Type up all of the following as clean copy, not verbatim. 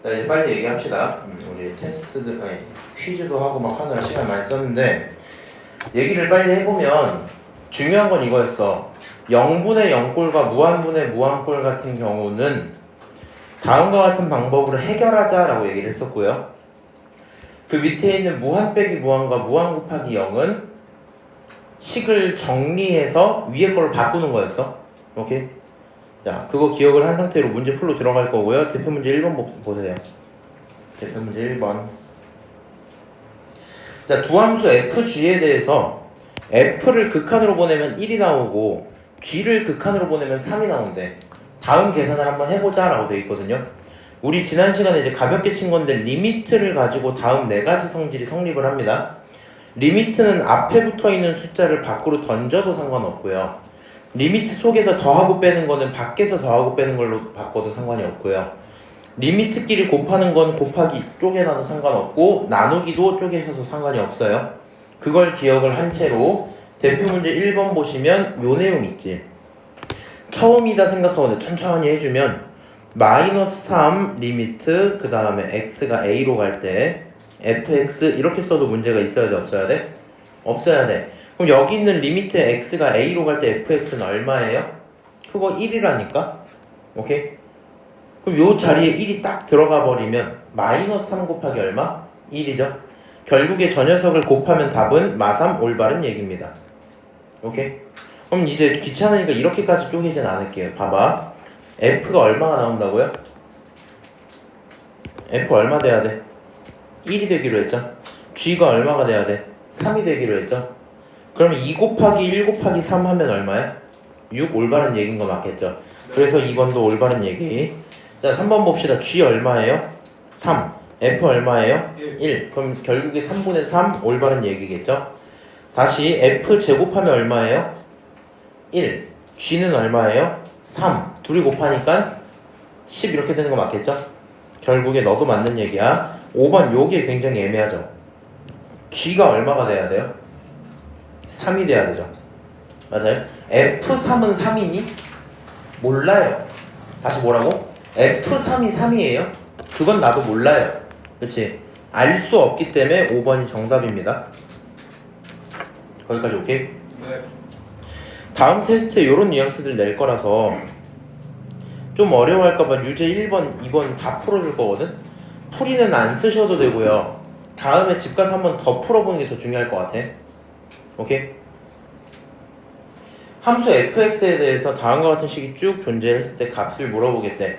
자, 이제 빨리 얘기합시다. 우리 테스트도 아니 퀴즈도 하고 막 하느라 시간 많이 썼는데 얘기를 빨리 해보면 중요한 건 이거였어. 0분의 0꼴과 무한분의 무한꼴 같은 경우는 다음과 같은 방법으로 해결하자라고 얘기를 했었고요. 그 밑에 있는 무한 빼기 무한과 무한 곱하기 0은 식을 정리해서 위에 걸 바꾸는 거였어. 오케이? 자, 그거 기억을 한 상태로 문제 풀로 들어갈 거고요. 대표 문제 1번 보세요. 대표 문제 1번. 자, 두 함수 fg에 대해서 f를 극한으로 보내면 1이 나오고 g를 극한으로 보내면 3이 나온대. 다음 계산을 한번 해보자 라고 되어 있거든요. 우리 지난 시간에 이제 가볍게 친 건데 리미트를 가지고 다음 네 가지 성질이 성립을 합니다. 리미트는 앞에 붙어있는 숫자를 밖으로 던져도 상관없고요. 리미트 속에서 더하고 빼는 거는 밖에서 더하고 빼는 걸로 바꿔도 상관이 없고요. 리미트끼리 곱하는 건 곱하기 쪼개놔도 상관없고 나누기도 쪼개셔도 상관이 없어요. 그걸 기억을 한 채로 대표 문제 1번 보시면 요 내용 있지. 처음이다 생각하고 천천히 해주면 마이너스 3 리미트 그 다음에 x가 a로 갈 때 fx 이렇게 써도 문제가 있어야 돼 없어야 돼? 없어야 돼. 그럼 여기 있는 리미트 x가 a로 갈 때 fx는 얼마예요? 그거 1이라니까? 오케이? 그럼 요 자리에 1이 딱 들어가 버리면 마이너스 3 곱하기 얼마? 1이죠. 결국에 저 녀석을 곱하면 답은 마삼 올바른 얘기입니다. 오케이? 그럼 이제 귀찮으니까 이렇게까지 쪼개진 않을게요. 봐봐. f가 얼마가 나온다고요? f 얼마 돼야 돼? 1이 되기로 했죠. g가 얼마가 돼야 돼? 3이 되기로 했죠. 그러면 2 곱하기 1 곱하기 3 하면 얼마야? 6 올바른 얘기인 거 맞겠죠. 그래서 2번도 올바른 얘기. 자, 3번 봅시다. g 얼마예요? 3. f 얼마예요? 1. 그럼 결국에 3분의 3 올바른 얘기겠죠. 다시 f 제곱하면 얼마예요? 1. g는 얼마예요? 3. 둘이 곱하니까 10 이렇게 되는 거 맞겠죠? 결국에 너도 맞는 얘기야. 5번 요게 굉장히 애매하죠. g가 얼마가 돼야 돼요? 3이 돼야 되죠. 맞아요? f3은 3이니? 몰라요. 다시 뭐라고? f3이 3이에요? 그건 나도 몰라요. 그치? 알 수 없기 때문에 5번이 정답입니다. 거기까지 오케이? 네. 다음 테스트에 요런 뉘앙스들 낼 거라서 좀 어려워할까봐 유제 1번, 2번 다 풀어줄 거거든? 풀이는 안 쓰셔도 되고요. 다음에 집 가서 한번 더 풀어보는 게 더 중요할 것 같아. 오케이? 함수 fx에 대해서 다음과 같은 식이 쭉 존재했을 때 값을 물어보겠대.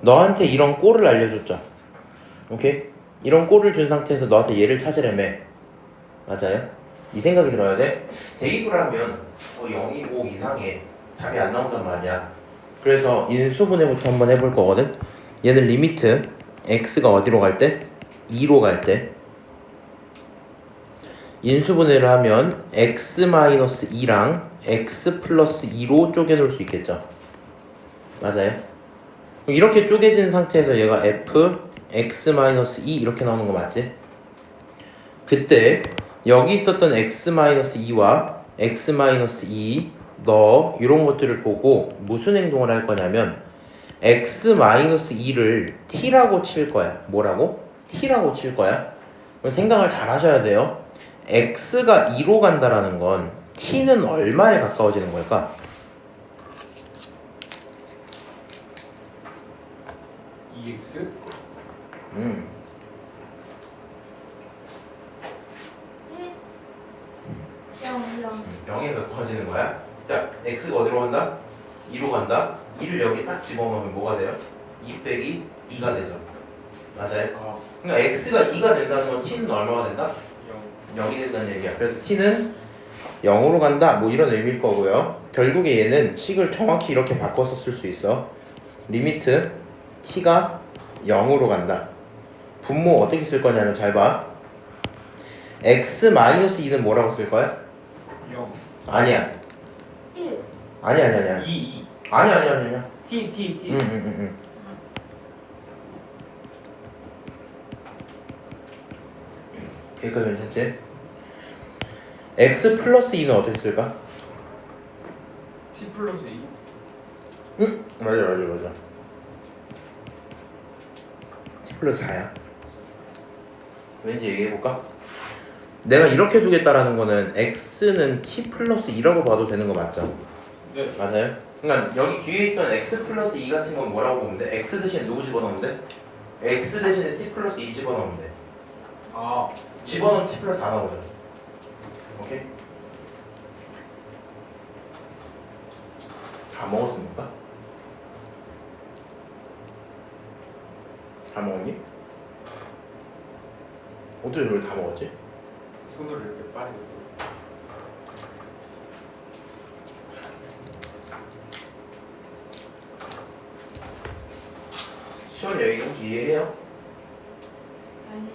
너한테 이런 꼴을 알려줬죠. 오케이? 이런 꼴을 준 상태에서 너한테 얘를 찾으려면 맞아요? 이 생각이 들어야 돼. 대입을 하면 0이고 이상에 답이 안 나온단 말이야. 그래서 인수분해부터 한번 해볼 거거든. 얘는 리미트 x가 어디로 갈 때? 2로 갈 때 인수분해를 하면 x-2랑 x 플러스 2로 쪼개놓을 수 있겠죠. 맞아요? 이렇게 쪼개진 상태에서 얘가 f x-2 이렇게 나오는 거 맞지? 그때 여기 있었던 x-2와 x-2 너 이런 것들을 보고 무슨 행동을 할 거냐면 x-2를 t라고 칠 거야. 뭐라고? t라고 칠 거야. 그럼 생각을 잘 하셔야 돼요. x가 2로 간다라는 건 t는 얼마에 가까워지는 걸까? EX? 0에 가까워지는 거야. 자, x가 어디로 간다? 2로 간다. 2를 여기 딱 집어넣으면 뭐가 돼요? 2 빼기 2가 되죠. 맞아요? 그러니까 x가 2가 된다는 건 t는 얼마가 된다? 0이 된다는 얘기야. 그래서 t는 0으로 간다. 뭐 이런 의미일 거고요. 결국에 얘는 식을 정확히 이렇게 바꿔서 쓸 수 있어. 리미트 t가 0으로 간다. 분모 어떻게 쓸 거냐면 잘 봐. x-2는 뭐라고 쓸 거야? 0. 아니야. 1. 아니야. 2. 아니야. T. 응. 여기까지 괜찮지? x 플러스 2는 어떻게 쓸까? T 플러스 2. 응? 맞아. 플러스 4야. 왠지 얘기해볼까? 내가 이렇게 두겠다라는 거는 x는 t 플러스 2라고 봐도 되는 거 맞죠? 네. 맞아요? 그러니까 여기 뒤에 있던 x 플러스 2 같은 건 뭐라고 보면 돼? x 대신에 누구 집어넣으면 돼? x 대신에 t 플러스 2 집어넣으면 돼. 아, 집어넣으면 t 플러스 4 나오잖아. 오케이? 다 먹었습니까? 다 먹었니? 어떻게 이걸 다 먹었지? 손으로 이렇게 빠르게. 시원 여기 혹시 이해해요? 아니요.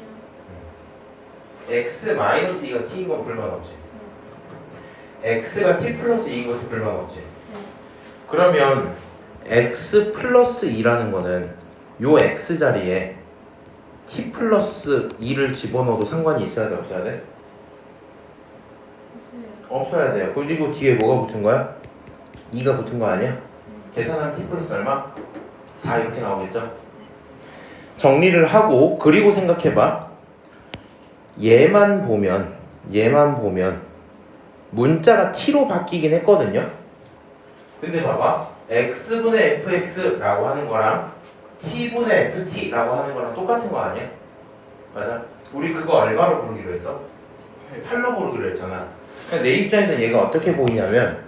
x 마이너스 2가 t인 건 불만 없지. x가 t 플러스 2인 것도 불만 없지. 그러면 x 플러스 2라는 거는 요 x 자리에 t 플러스 2를 집어넣어도 상관이 있어야 돼 없어야 돼? 없어야 돼요. 그리고 뒤에 뭐가 붙은 거야? 2가 붙은 거 아니야? 계산한 t 플러스 얼마? 4 이렇게 나오겠죠? 정리를 하고 그리고 생각해봐. 얘만 보면 문자가 t로 바뀌긴 했거든요. 근데 봐봐, x분의 fx라고 하는 거랑 t분의 ft라고 하는 거랑 똑같은 거 아니야? 맞아? 우리 그거 얼마로 부르기로 했어? 8로 부르기로 했잖아. 내 입장에서 얘가 어떻게 보이냐면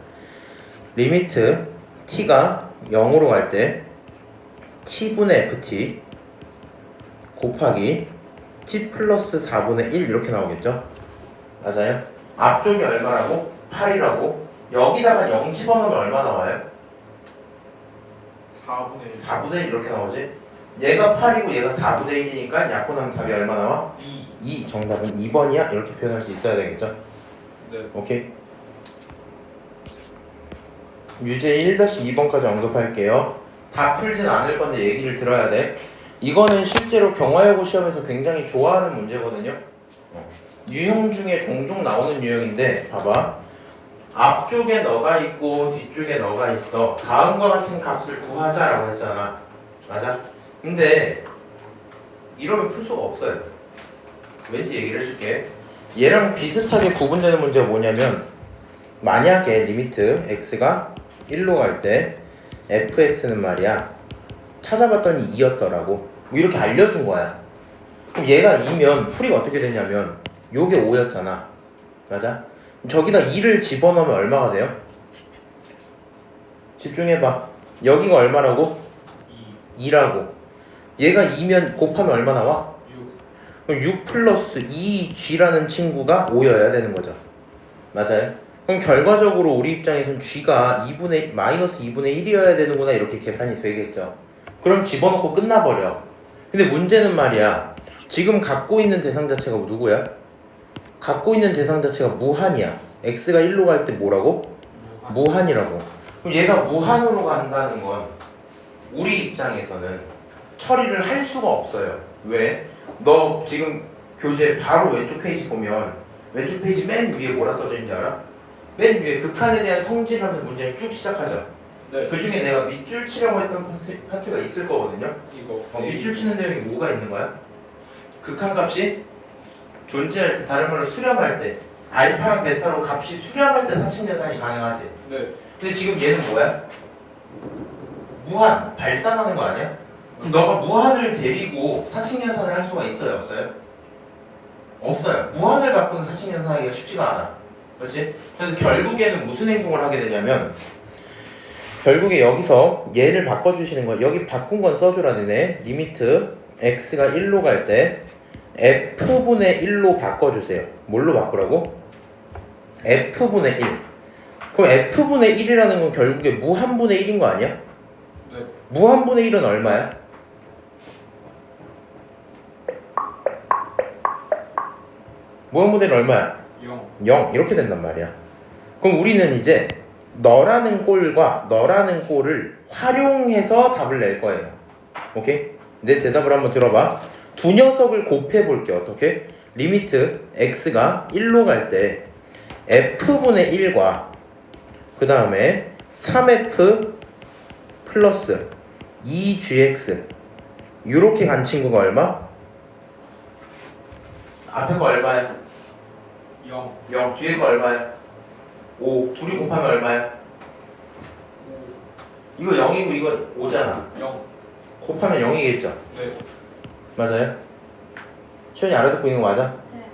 리미트 t가 0으로 갈 때 t분의 ft 곱하기 t 플러스 4분의 1 이렇게 나오겠죠? 맞아요? 앞쪽이 얼마라고? 8이라고? 여기다가 0 집어넣으면 얼마 나와요? 4분의 1. 4분의 1 이렇게 나오지? 얘가 8이고 얘가 4분의 1이니까 약분하면 답이 얼마 나와? 2. 정답은 2번이야? 이렇게 표현할 수 있어야 되겠죠? 네. 오케이? 유제 1-2번까지 언급할게요. 다 풀진 않을 건데 얘기를 들어야 돼. 이거는 실제로 경화여고 시험에서 굉장히 좋아하는 문제거든요. 유형 중에 종종 나오는 유형인데 봐봐. 앞쪽에 너가 있고 뒤쪽에 너가 있어. 다음과 같은 값을 구하자라고 했잖아. 맞아? 근데 이러면 풀 수가 없어요. 왠지 얘기를 해줄게. 얘랑 비슷하게 구분되는 문제가 뭐냐면 만약에 리미트 x가 1로 갈 때 fx는 말이야 찾아봤더니 2였더라고. 뭐 이렇게 알려준 거야. 그럼 얘가 2면 풀이가 어떻게 되냐면 요게 5였잖아. 맞아? 저기다 2를 집어넣으면 얼마가 돼요? 집중해봐. 여기가 얼마라고? 2라고. 얘가 2면 곱하면 얼마 나와? 6. 그럼 6 플러스 2g라는 친구가 5여야 되는 거죠. 맞아요? 그럼 결과적으로 우리 입장에선 g가 마이너스 2분의 1이어야 되는구나 이렇게 계산이 되겠죠. 그럼 집어넣고 끝나버려. 근데 문제는 말이야. 지금 갖고 있는 대상 자체가 누구야? 갖고 있는 대상 자체가 무한이야. x가 1로 갈 때 뭐라고? 무한이라고. 그럼 얘가 무한으로 간다는 건 우리 입장에서는 처리를 할 수가 없어요. 왜? 너 지금 교재 바로 왼쪽 페이지 보면 왼쪽 페이지 맨 위에 뭐라 써져 있는지 알아? 맨 위에 극한에 대한 성질하면서 문제를 쭉 시작하죠. 네. 그 중에 내가 밑줄 치라고 했던 파트가 있을 거거든요. 이거. 밑줄 치는 내용이 뭐가 있는 거야? 극한 값이 존재할 때, 다른 말로 수렴할 때, 알파랑 베타로 값이 수렴할 때 사칙연산이 가능하지. 네. 근데 지금 얘는 뭐야? 무한, 발산하는 거 아니야? 그럼 너가 무한을 데리고 사칙연산을 할 수가 있어요, 없어요? 없어요. 무한을 갖고는 사칙연산하기가 쉽지가 않아. 그렇지? 그래서 결국에는 무슨 행동을 하게 되냐면 결국에 여기서 얘를 바꿔주시는 거야. 여기 바꾼 건 써주라 되네. 리미트 x가 1로 갈 때 f분의 1로 바꿔주세요. 뭘로 바꾸라고? f분의 1. 그럼 f분의 1이라는 건 결국에 무한분의 1인 거 아니야? 네. 무한분의 1은 얼마야? 무한분의 1은 얼마야? 0. 0 이렇게 된단 말이야. 그럼 우리는 이제 너라는 꼴과 너라는 꼴을 활용해서 답을 낼 거예요. 오케이? 내 대답을 한번 들어봐. 두 녀석을 곱해 볼게. 어떻게? 리미트 x가 1로 갈 때 f분의 1과 그 다음에 3f 플러스 2gx 요렇게 간 친구가 얼마? 앞에 거 얼마야? 0 0. 뒤에 거 얼마야? 5. 둘이 곱하면 얼마야? 5 이거 0이고 이거 5잖아. 0 곱하면 0이겠죠? 네 맞아요? 시원이 알아듣고 있는 거 맞아? 네.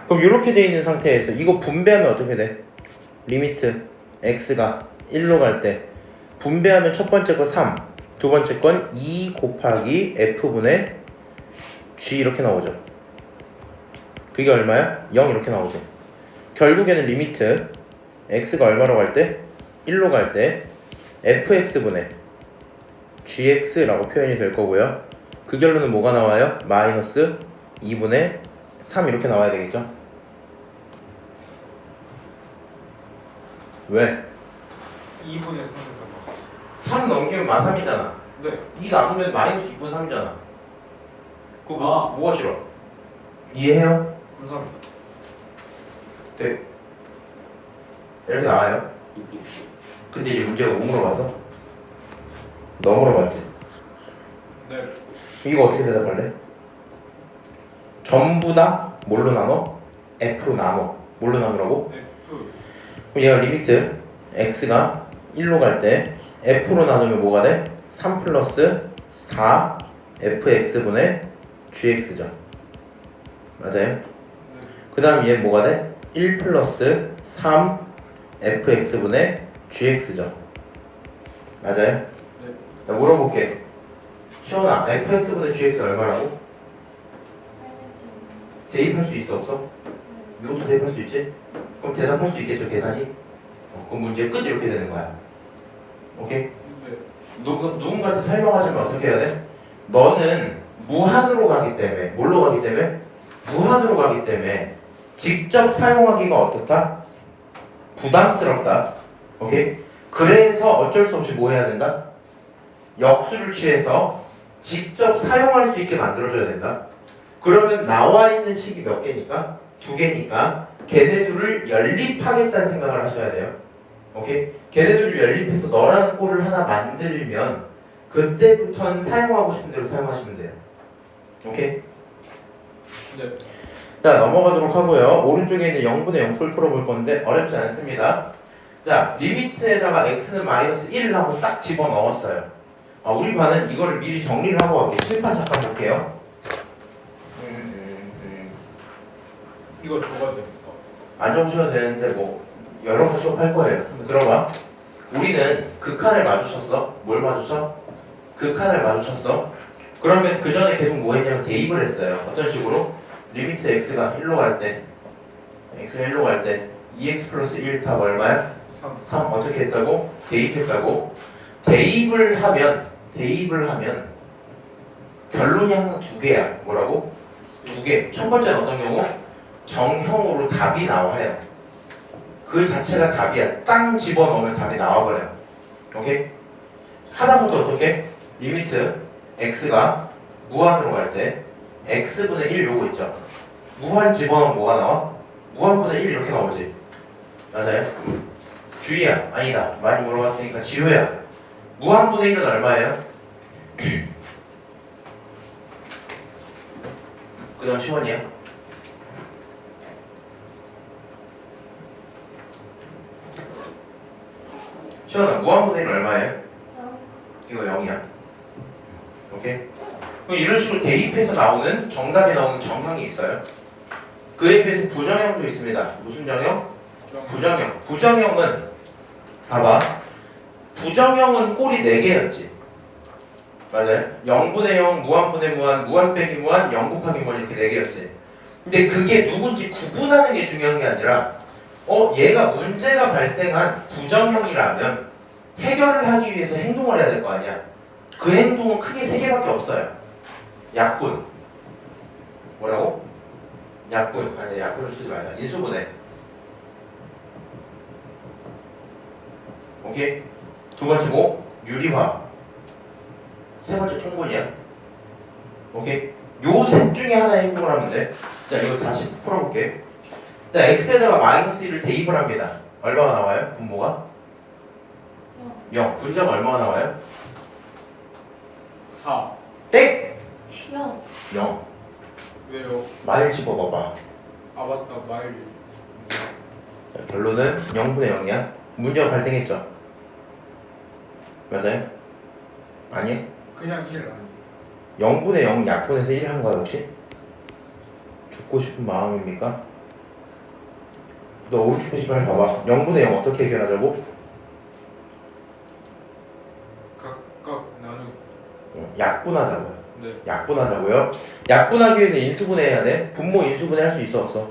그럼 이렇게 돼 있는 상태에서 이거 분배하면 어떻게 돼? 리미트 x가 1로 갈 때 분배하면 첫 번째 거 3, 두 번째 건 2 곱하기 f분의 g 이렇게 나오죠. 그게 얼마야? 0 이렇게 나오죠. 결국에는 리미트 x가 얼마로 갈 때? 1로 갈 때 fx분의 gx라고 표현이 될 거고요. 그 결론은 뭐가 나와요? 마이너스 2분의 3 이렇게 나와야 되겠죠? 왜? 2분의 3을 넘어서 3 넘기면 마3이잖아. 네 2 남으면 마이너스 2분 3이잖아. 그거 아. 뭐가 싫어? 이해해요? 감사합니다 네. 이렇게 나와요. 근데 이제 문제가 뭐 물어봤어? 너 물어봤지? 네 이거 어떻게 대답할래? 전부 다 뭘로 나눠? F로 나눠. 뭘로 나누라고? F 그럼 얘가 리미트 x가 1로 갈 때 f로 나누면 뭐가 돼? 3 플러스 4 fx분의 gx죠. 맞아요? 그 다음 얘 뭐가 돼? 1 플러스 3 fx분의 gx죠. 맞아요? 네 나 물어볼게. 시원아, fx분의 gx 얼마라고? 대입할 수 있어 없어? 이것도 대입할 수 있지? 그럼 대답할 수 있겠죠 계산이? 그럼 문제 끝 이렇게 되는 거야. 오케이? 네 누군가한테 설명하시면 어떻게 해야 돼? 너는 무한으로 가기 때문에 뭘로 가기 때문에? 무한으로 가기 때문에 직접 사용하기가 어떻다? 부담스럽다. 오케이? 그래서 어쩔 수 없이 뭐 해야 된다? 역수를 취해서 직접 사용할 수 있게 만들어줘야 된다. 그러면 나와 있는 식이 몇 개니까? 2개니까 걔네들을 연립하겠다는 생각을 하셔야 돼요. 오케이? 걔네들을 연립해서 너라는 꼴을 하나 만들면 그때부터는 사용하고 싶은 대로 사용하시면 돼요. 오케이? 네. 자, 넘어가도록 하고요. 오른쪽에 있는 0분의 0풀 풀어볼 건데 어렵지 않습니다. 자, 리미트에다가 x는 마이너스 1을 하고 딱 집어넣었어요. 우리 반은 이거를 미리 정리를 하고 갈게요. 칠판 잠깐 볼게요. 이거 적어야 됩니까? 안 적으셔도 되는데 뭐 여러 번 수업할 거예요. 한번 들어봐. 우리는 극한을 마주쳤어. 뭘 마주쳐? 극한을 마주쳤어. 그러면 그 전에 계속 뭐 했냐면 대입을 했어요. 어떤 식으로? 리미트 x가 1로 갈 때 x가 1로 갈 때 2x 플러스 1 답 얼마야? 3 3 어떻게 했다고? 대입했다고? 대입을 하면 결론이 항상 2개야. 뭐라고? 2개. 첫 번째는 어떤 경우? 정형으로 답이 나와요. 그 자체가 답이야. 땅 집어넣으면 답이 나와버려요. 오케이? 하다부터 어떻게? 리미트 x가 무한으로 갈 때 x분의 1 요거 있죠? 무한 집어넣으면 뭐가 나와? 무한분의 1 이렇게 나오지. 맞아요? 주희야, 아니다. 많이 물어봤으니까 지효야. 무한분의 1은 얼마예요? 그 다음 시원이야. 시원아, 무한분의 1은 얼마예요? 이거 0이야. 오케이? 그럼 이런 식으로 대입해서 나오는 정답이 나오는 정형이 있어요. 그에 비해서 부정형도 있습니다. 무슨 정형? 부정형. 부정형은 봐봐. 부정형은 꼴이 4개였지. 맞아요? 0분의 0, 무한분의 무한, 무한 빼기 무한, 0 곱하기 무한 이렇게 4개였지. 근데 그게 누군지 구분하는 게 중요한 게 아니라 얘가 문제가 발생한 부정형이라면 해결을 하기 위해서 행동을 해야 될 거 아니야. 그 행동은 크게 3개밖에 없어요. 약분. 뭐라고? 약분. 아니, 약분을 쓰지 말자. 인수분해. 오케이? 두 번째 뭐? 유리화. 세 번째 통분이야. 오케이? 요 셋 중에 하나의 행동을 하면 돼. 자, 이거 다시 풀어볼게. 자, x에다가 마이너스 1을 대입을 합니다. 얼마가 나와요? 분모가? 0. 분자가 얼마가 나와요? 4 땡! 0. 왜요? 마일 집어봐봐. 아 맞다 마일. 자, 결론은 0분의 0이야. 문제가 발생했죠? 맞아요? 아니야? 그냥 1 아니. 0분의 0 약분해서 1 한 거야 혹시? 죽고 싶은 마음입니까? 너 오른쪽 표지 빨리 봐봐. 0분의 0 어떻게 해결하자고? 각각 나누. 약분하자고요. 네. 약분하자고요. 약분하기 위해서 인수분해해야 돼. 분모 인수분해 할 수 있어 없어?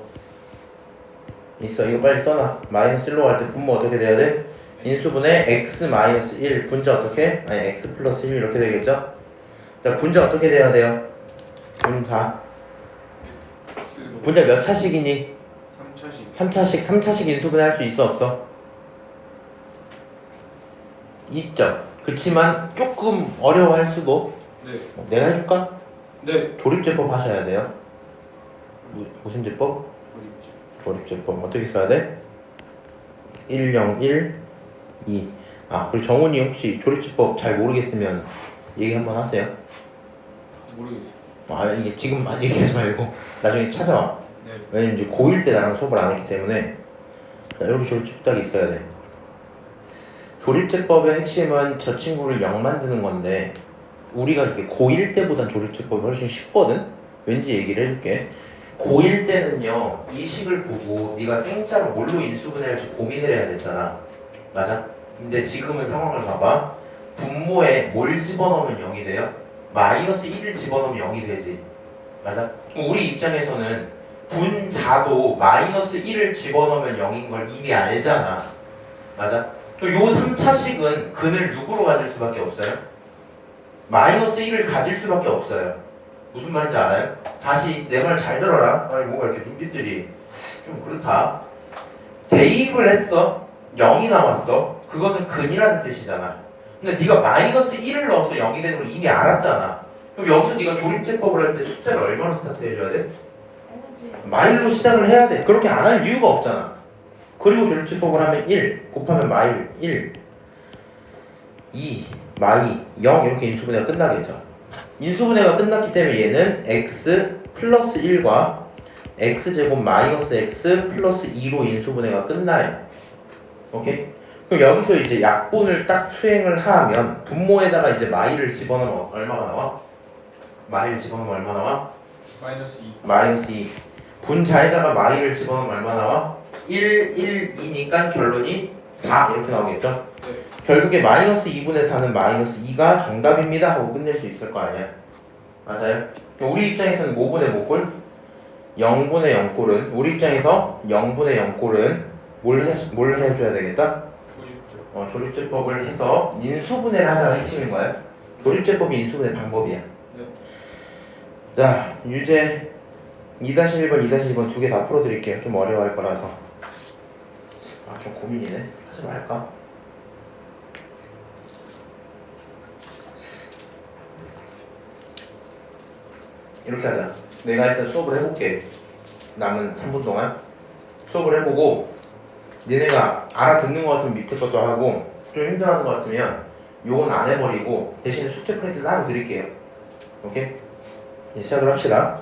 있어. 이거 빨리 써놔. 마이너스 1로 갈 때 분모 어떻게 돼야 돼? 인수분해 x 마이너스 1 분자 어떻게? 아니 x 플러스 1 이렇게 되겠죠? 자 분자 어떻게 돼야 돼요? 분자 몇 차식이니? 3차식. 3차식 인수분해 할 수 있어 없어? 있죠. 그치만 조금 어려워할 수도. 네. 내가 해줄까? 네. 조립제법 하셔야 돼요. 무슨 제법? 조립제법 어떻게 써야 돼? 1, 0, 1, 2. 아 그리고 정훈이 혹시 조립제법 잘 모르겠으면 얘기 한번 하세요. 모르겠어요. 아 이게 지금 얘기하지 말고 나중에 찾아와. 네. 왜냐면 이제 고1 때 나랑 수업을 안 했기 때문에. 자, 이렇게 조립제법 딱 있어야 돼. 조립제법의 핵심은 저 친구를 0 만드는 건데 우리가 이게 고1 때보단 조립제법이 훨씬 쉽거든? 왠지 얘기를 해줄게. 고1 때는요 이 식을 보고 네가 생자로 뭘로 인수분해할지 고민을 해야 됐잖아. 맞아? 근데 지금은 상황을 봐봐. 분모에 뭘 집어넣으면 0이 돼요? 마이너스 1을 집어넣으면 0이 되지. 맞아? 그럼 우리 입장에서는 분자도 마이너스 1을 집어넣으면 0인 걸 이미 알잖아. 맞아? 그럼 요 3차식은 근을 누구로 가질 수밖에 없어요? 마이너스 1을 가질 수밖에 없어요. 무슨 말인지 알아요? 다시 내 말 잘 들어라. 아니 뭔가 이렇게 눈빛들이 좀 그렇다. 대입을 했어. 0이 나왔어. 그거는 근이라는 뜻이잖아. 근데 네가 마이너스 1을 넣어서 0이 되는 걸 이미 알았잖아. 그럼 여기서 네가 조립제법을 할 때 숫자를 얼마로 스타트 해줘야 돼? 마일로 시작을 해야 돼. 그렇게 안 할 이유가 없잖아. 그리고 조립제법을 하면 1 곱하면 마일 1 2 마이 0 이렇게 인수분해가 끝나겠죠. 인수분해가 끝났기 때문에 얘는 x 플러스 1과 x제곱 마이너스 x 플러스 2로 인수분해가 끝나요. 오케이? 그럼 여기서 이제 약분을 딱 수행을 하면 분모에다가 이제 마이를 집어넣으면 얼마가 나와? 마이를 집어넣으면 얼마 나와? 마이너스 2. 마이너스 2. 분자에다가 마이를 집어넣으면 얼마 나와? 1, 1, 2니까 결론이 4 이렇게 나오겠죠? 네. 결국에 마이너스 2분의 4는 마이너스 2가 정답입니다 하고 끝낼 수 있을 거 아니야. 맞아요? 우리 입장에서는 뭐분의 뭐꼴? 0분의 0꼴은 우리 입장에서 0분의 0꼴은 뭘 해줘야 되겠다? 조립제. 조립제법을 해서 인수분해를 하자가 핵심인 거예요. 조립제법이 인수분해 방법이야. 네. 자, 유제 2-1번, 2-2번 두 개 다 풀어드릴게요. 좀 어려워할 거라서. 아, 좀 고민이네. 하지 말까? 이렇게 하자. 내가 일단 수업을 해볼게. 남은 3분 동안 수업을 해보고 니네가 알아듣는 것 같으면 밑에 것도 하고 좀 힘들어하는 것 같으면 요건 안 해버리고 대신에 숙제 프린트 따로 드릴게요. 오케이? 이제 시작을 합시다.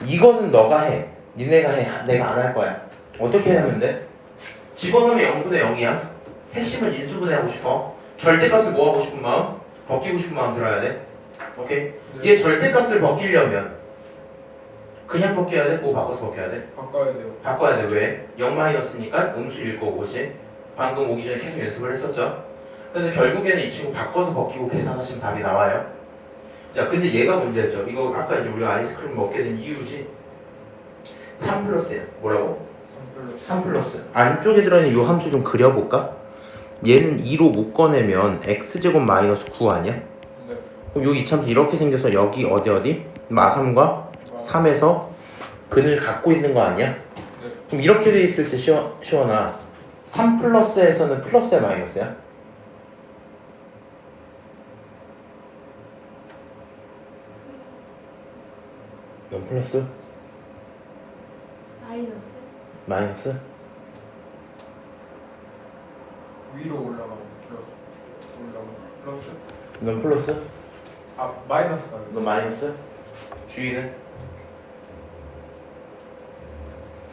이거는 너가 해. 니네가 해. 내가 안 할 거야. 어떻게 하면 돼? 집어넣으면 0분의 0이야. 핵심은 인수분해 하고 싶어. 절대값을 뭐 하고 싶은 마음? 벗기고 싶은 마음 들어야 돼. 오케이? 네. 얘 절대값을 벗기려면 그냥 벗겨야 돼? 뭐 바꿔서 벗겨야 돼? 바꿔야 돼요. 바꿔야 돼. 왜? 0-니까 음수일 거고, 그치? 방금 오기 전에 계속 연습을 했었죠? 그래서 결국에는 이 친구 바꿔서 벗기고 계산하시면 답이 나와요. 야, 근데 얘가 문제였죠. 이거 아까 이제 우리가 아이스크림 먹게 된 이유지? 3 플러스야. 뭐라고? 3 플러스. 안쪽에 들어있는 이 함수 좀 그려볼까? 얘는 2로 묶어내면 x제곱 마이너스 9 아니야? 네. 그럼 요 이참수 이렇게 생겨서 여기 어디? 마3과 3에서 근을 갖고 있는 거 아니야? 네. 그럼 이렇게 돼 있을 때 시원아 3 플러스에서는 플러스야 마이너스야? 넌 플러스? 마이너스. 마이너스? 위로 올라가고 플러스. 넌 플러스? 아 마이너스가. 넌 마이너스? G는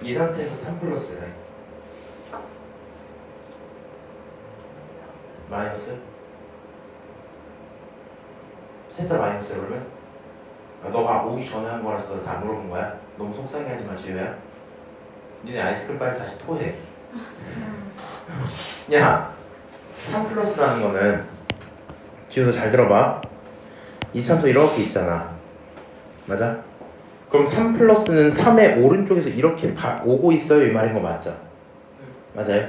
이 상태에서 3 플러스래. 마이너스? 셋 다 마이너스야 그러면? 아, 너가 오기 전에 한 거라서 너 다 물어본 거야? 너무 속상해 하지 마 지우야. 니네 아이스크림 빨리 다시 토해. 야 3 플러스라는 거는 지우도 잘 들어봐. 이참수 이렇게 있잖아. 맞아? 그럼 3 플러스는 3의 오른쪽에서 이렇게 오고 있어요 이 말인 거 맞죠? 맞아요?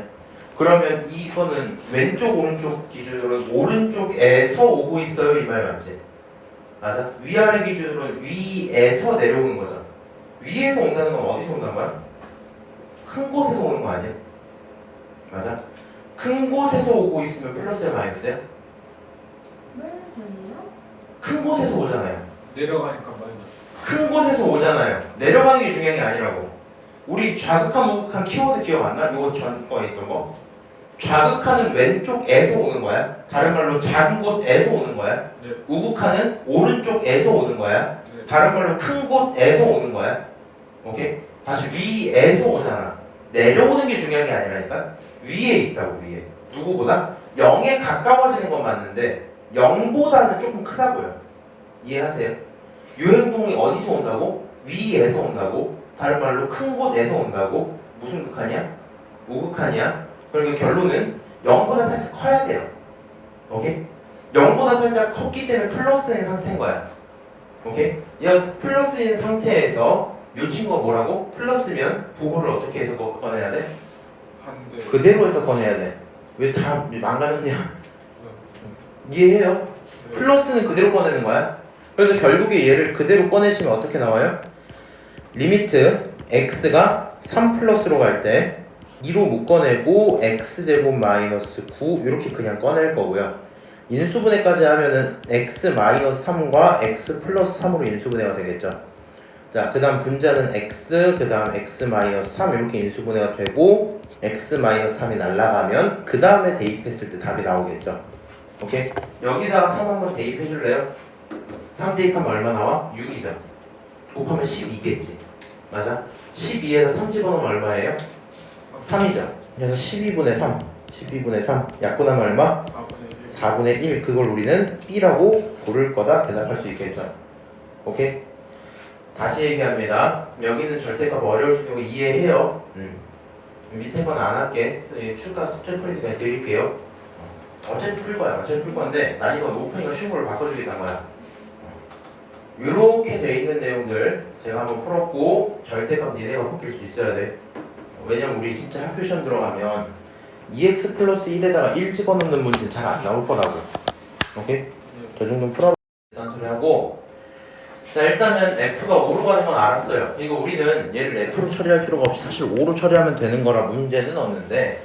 그러면 이거는 왼쪽 오른쪽 기준으로는 오른쪽에서 오고 있어요 이 말 맞지? 맞아? 위아래 기준으로는 위에서 내려오는 거죠. 위에서 온다는 건 어디서 온다는 거야? 큰 곳에서 오는 거 아니야? 맞아? 큰 곳에서 오고 있으면 플러스야 마이너스야? 마이너스 아니에요? 큰 곳에서 오잖아요. 내려가니까 마이너스. 큰 곳에서 오잖아요. 내려가는 게 중요한 게 아니라고. 우리 좌극한 우극한 키워드 기억 안 나? 이거 전 거에 있던 거? 좌극한은 왼쪽에서 오는 거야. 다른 말로 작은 곳에서 오는 거야. 네. 우극한은 오른쪽에서 오는 거야. 네. 다른 말로 큰 곳에서 오는 거야. 오케이? 다시 위에서 오잖아. 내려오는 게 중요한 게 아니라니까. 위에 있다고 위에. 누구보다? 0에 가까워지는 건 맞는데 0보다는 조금 크다고요. 이해하세요? 이 행동이 어디서 온다고? 위에서 온다고? 다른 말로 큰 곳에서 온다고? 무슨 극한이야? 우극한이야? 그러니까 결론은 0보다 살짝 커야 돼요. 오케이? 0보다 살짝 컸기 때문에 플러스인 상태인 거야. 오케이? 얘가 플러스인 상태에서 이 친구가 뭐라고? 플러스면 부호를 어떻게 해서 꺼내야 돼? 반대. 그대로 해서 꺼내야 돼. 왜 다 망가졌냐? 이해해요? 네. 플러스는 그대로 꺼내는 거야. 그래서 결국에 얘를 그대로 꺼내시면 어떻게 나와요? 리미트 x가 3 플러스로 갈 때 2로 묶어내고 x제곱 마이너스 9 이렇게 그냥 꺼낼 거고요. 인수분해까지 하면은 x 마이너스 3과 x 플러스 3으로 인수분해가 되겠죠. 자, 그 다음 분자는 x, 그 다음 x 마이너스 3 이렇게 인수분해가 되고 x 마이너스 3이 날라가면 그 다음에 대입했을 때 답이 나오겠죠. 오케이? 여기다가 3 한번 대입해 줄래요? 3 대입하면 얼마 나와? 6이죠. 곱하면 12겠지. 맞아? 12에서 3 집어넣으면 얼마예요? 3이죠. 그래서 12분의 3. 12분의 3. 약분하면 얼마? 4분의 1. 그걸 우리는 B라고 부를 거다. 대답할 수 있겠죠. 오케이? 다시 얘기합니다. 여기는 절대값 어려울 수 있는 거 이해해요. 밑에 건 안 할게. 추가 스트레 프린트 그냥 드릴게요. 어차피 풀 거야. 어차피 풀 건데 난이도가 높으니까 쉬운 걸로 바꿔주겠다는 거야. 이렇게 돼 있는 내용들 제가 한번 풀었고 절대값 니네가 바뀔 수 있어야 돼. 왜냐면 우리 진짜 학교 시험 들어가면 2x 플러스 1에다가 1 집어넣는 문제는 잘 안 나올 거라고. 오케이? 저 정도는 풀어봐. 이런 소리 하고 자 일단은 f가 5로 가는 건 알았어요. 이거 우리는 얘를 f로 처리할 필요가 없이 사실 5로 처리하면 되는 거라 문제는 없는데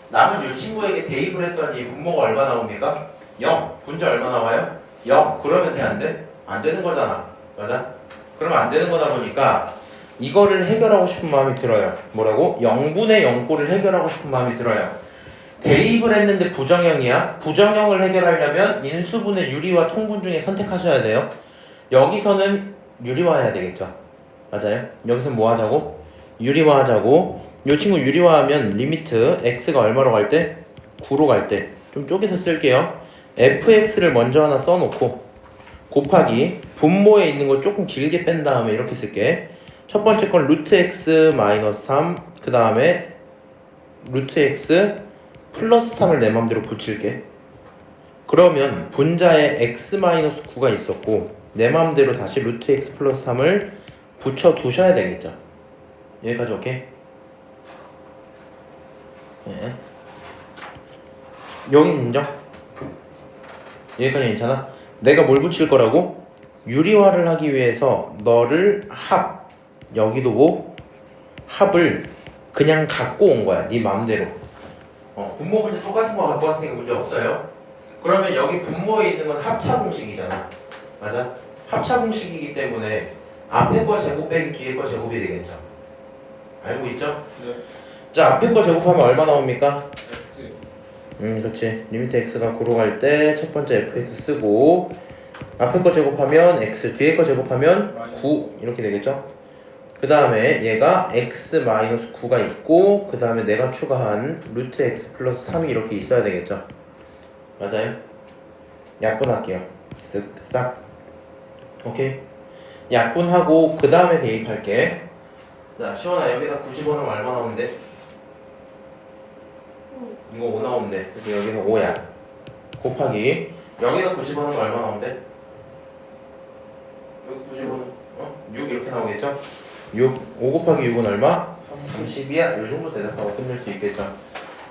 남은 이 친구에게 대입을 했더니 분모가 얼마 나옵니까? 0. 분자 얼마 나와요? 0. 그러면 돼 안 돼? 안 되는 거잖아. 맞아? 그러면 안 되는 거다 보니까 이거를 해결하고 싶은 마음이 들어요. 뭐라고? 0분의 0꼴을 해결하고 싶은 마음이 들어요. 대입을 했는데 부정형이야. 부정형을 해결하려면 인수분해 유리와 통분 중에 선택하셔야 돼요. 여기서는 유리화해야 되겠죠. 맞아요? 여기서 뭐 하자고? 유리화 하자고. 이 친구 유리화하면 리미트 x가 얼마로 갈 때? 9로 갈 때. 좀 쪼개서 쓸게요. fx를 먼저 하나 써놓고 곱하기 분모에 있는 거 조금 길게 뺀 다음에 이렇게 쓸게. 첫 번째 건 루트 x 마이너스 3, 그 다음에 루트 x 플러스 3을 내 맘대로 붙일게. 그러면 분자에 x 마이너스 9가 있었고 내 맘대로 다시 루트 x 플러스 3을 붙여 두셔야 되겠죠. 여기까지 오케이? 네. 여긴 인정? 여기까지 괜찮아? 내가 뭘 붙일 거라고? 유리화를 하기 위해서 너를 여기도 뭐? 합을 그냥 갖고 온 거야. 네 맘대로. 분모 문제 똑같은 거 갖고 왔으니까 문제 없어요. 그러면 여기 분모에 있는 건 합차 공식이잖아. 맞아? 합차 공식이기 때문에 앞에 거 제곱 빼기 뒤에 거 제곱이 되겠죠. 알고 있죠? 네. 자, 앞에 거 제곱하면 얼마 나옵니까? X. 그렇지. 리미트 x가 9로 갈 때 첫 번째 fx 쓰고 앞에 거 제곱하면 x, 뒤에 거 제곱하면 9 이렇게 되겠죠? 그 다음에 얘가 x-9가 있고 그 다음에 내가 추가한 루트 x 플러스 3이 이렇게 있어야 되겠죠? 맞아요? 약분할게요. 쓱싹. 오케이? 약분하고 그 다음에 대입할게. 자, 시원아 여기다 90원은 얼마 나오는데? 이거 5 나오는데. 그래서 여기는 5야. 곱하기 여기다 90원은 얼마 나오는데? 여기 90원은 6 이렇게 나오겠죠? 5 곱하기 6은 얼마? 30이야. 이 정도 대답하고 끝낼 수 있겠죠.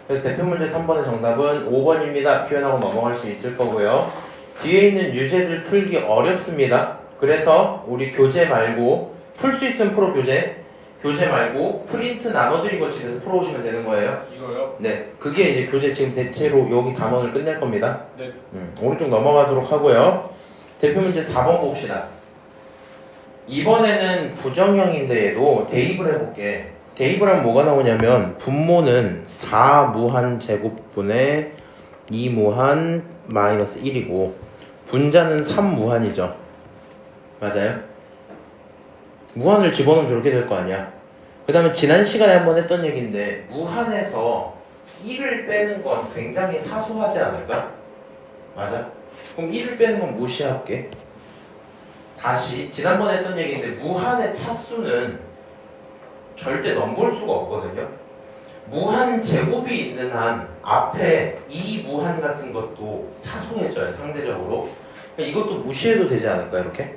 그래서 대표 문제 3번의 정답은 5번입니다. 표현하고 넘어갈 수 있을 거고요. 뒤에 있는 유제들 풀기 어렵습니다. 그래서 우리 교재 말고 풀 수 있으면 풀어 교재 말고 프린트 나눠드린 거 집에서 풀어오시면 되는 거예요. 이거요? 네, 그게 이제 교재 지금 대체로 여기 담원을 끝낼 겁니다. 네. 오른쪽 넘어가도록 하고요. 대표 문제 4번 봅시다. 이번에는 부정형인데 얘도 대입을 해볼게. 대입을 하면 뭐가 나오냐면 분모는 4무한 제곱분의 2무한 마이너스 1이고 분자는 3무한이죠. 맞아요? 무한을 집어넣으면 저렇게 될 거 아니야. 그 다음에 지난 시간에 한번 했던 얘기인데 무한에서 1을 빼는 건 굉장히 사소하지 않을까? 맞아? 그럼 1을 빼는 건 무시할게. 다시 지난번에 했던 얘기인데 무한의 차수는 절대 넘볼 수가 없거든요. 무한 제곱이 있는 한 앞에 이 무한 같은 것도 사소해져요. 상대적으로. 이것도 무시해도 되지 않을까 이렇게?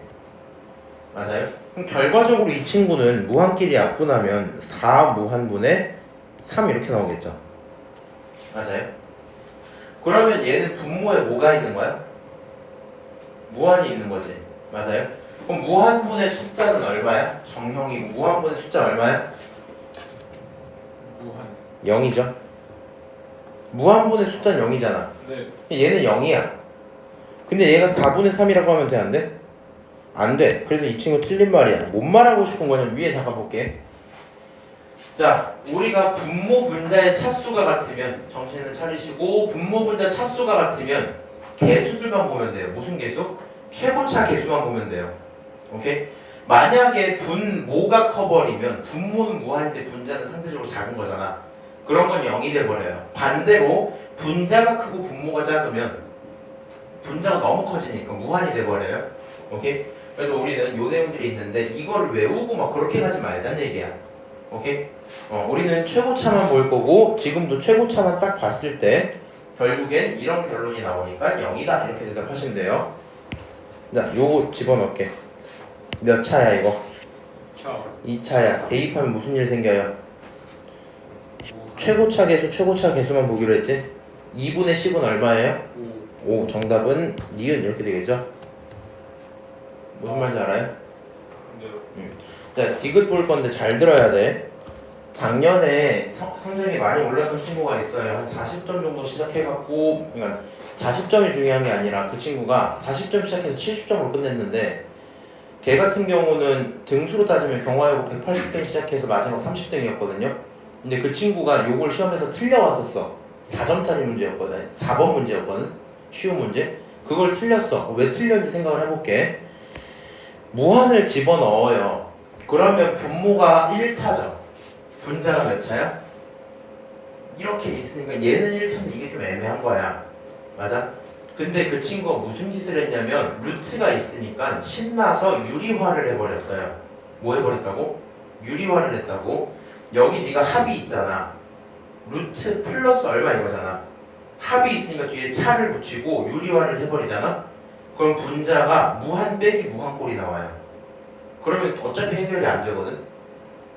맞아요? 그럼 결과적으로 이 친구는 무한끼리 약분하면 4무한분의 3 이렇게 나오겠죠. 맞아요? 그러면 얘는 분모에 뭐가 있는 거야? 무한이 있는 거지. 맞아요? 그럼 무한분의 숫자는 얼마야? 정형이고 무한분의 숫자 얼마야? 무한. 0이죠. 무한분의 숫자는 0이잖아. 네. 얘는 0이야. 근데 얘가 4분의 3이라고 하면 돼, 안 돼? 안 돼. 그래서 이 친구 틀린 말이야. 뭔 말하고 싶은 거냐면 위에 잠깐 볼게. 자, 우리가 분모 분자의 차수가 같으면 정신을 차리시고 분모 분자 차수가 같으면 개수들만 보면 돼요. 무슨 개수? 최고차 개수만 보면 돼요. 오케이? 만약에 분모가 커버리면 분모는 무한인데 분자는 상대적으로 작은 거잖아. 그런 건 0이 돼버려요. 반대로 분자가 크고 분모가 작으면 분자가 너무 커지니까 무한이 돼버려요. 오케이? 그래서 우리는 요 내용들이 있는데 이거를 외우고 막 그렇게 가지 말자는 얘기야. 오케이? 우리는 최고차만 볼 거고 지금도 최고차만 딱 봤을 때 결국엔 이런 결론이 나오니까 0이다 이렇게 대답하시면 돼요. 자, 요거 집어넣을게. 몇 차야 이거? 2차야. 대입하면 무슨 일 생겨요? 최고차 개수, 최고차 개수만 보기로 했지? 2분의 10은 얼마예요? 5. 정답은 니은 이렇게 되겠죠? 무슨 말인지 알아요? 네. 자, 디귿 볼 건데 잘 들어야 돼. 작년에 성적이 많이 올랐던 친구가 있어요. 한 40점 정도 시작해갖고, 그러니까 40점이 중요한 게 아니라 그 친구가 40점 시작해서 70점으로 끝냈는데 걔 같은 경우는 등수로 따지면 경화여고 180점 시작해서 마지막 30등이었거든요. 근데 그 친구가 요걸 시험에서 틀려왔었어. 4점짜리 문제였거든. 4번 문제였거든. 쉬운 문제. 그걸 틀렸어. 왜 틀렸는지 생각을 해볼게. 무한을 집어넣어요. 그러면 분모가 1차죠. 분자가 몇 차야? 이렇게 있으니까 얘는 1차인데 이게 좀 애매한 거야. 맞아? 근데 그 친구가 무슨 짓을 했냐면 루트가 있으니까 신나서 유리화를 해버렸어요. 뭐 해버렸다고? 유리화를 했다고. 여기 네가 합이 있잖아. 루트 플러스 얼마 이거잖아. 합이 있으니까 뒤에 차를 붙이고 유리화를 해버리잖아. 그럼 분자가 무한 빼기 무한 꼴이 나와요. 그러면 어차피 해결이 안 되거든.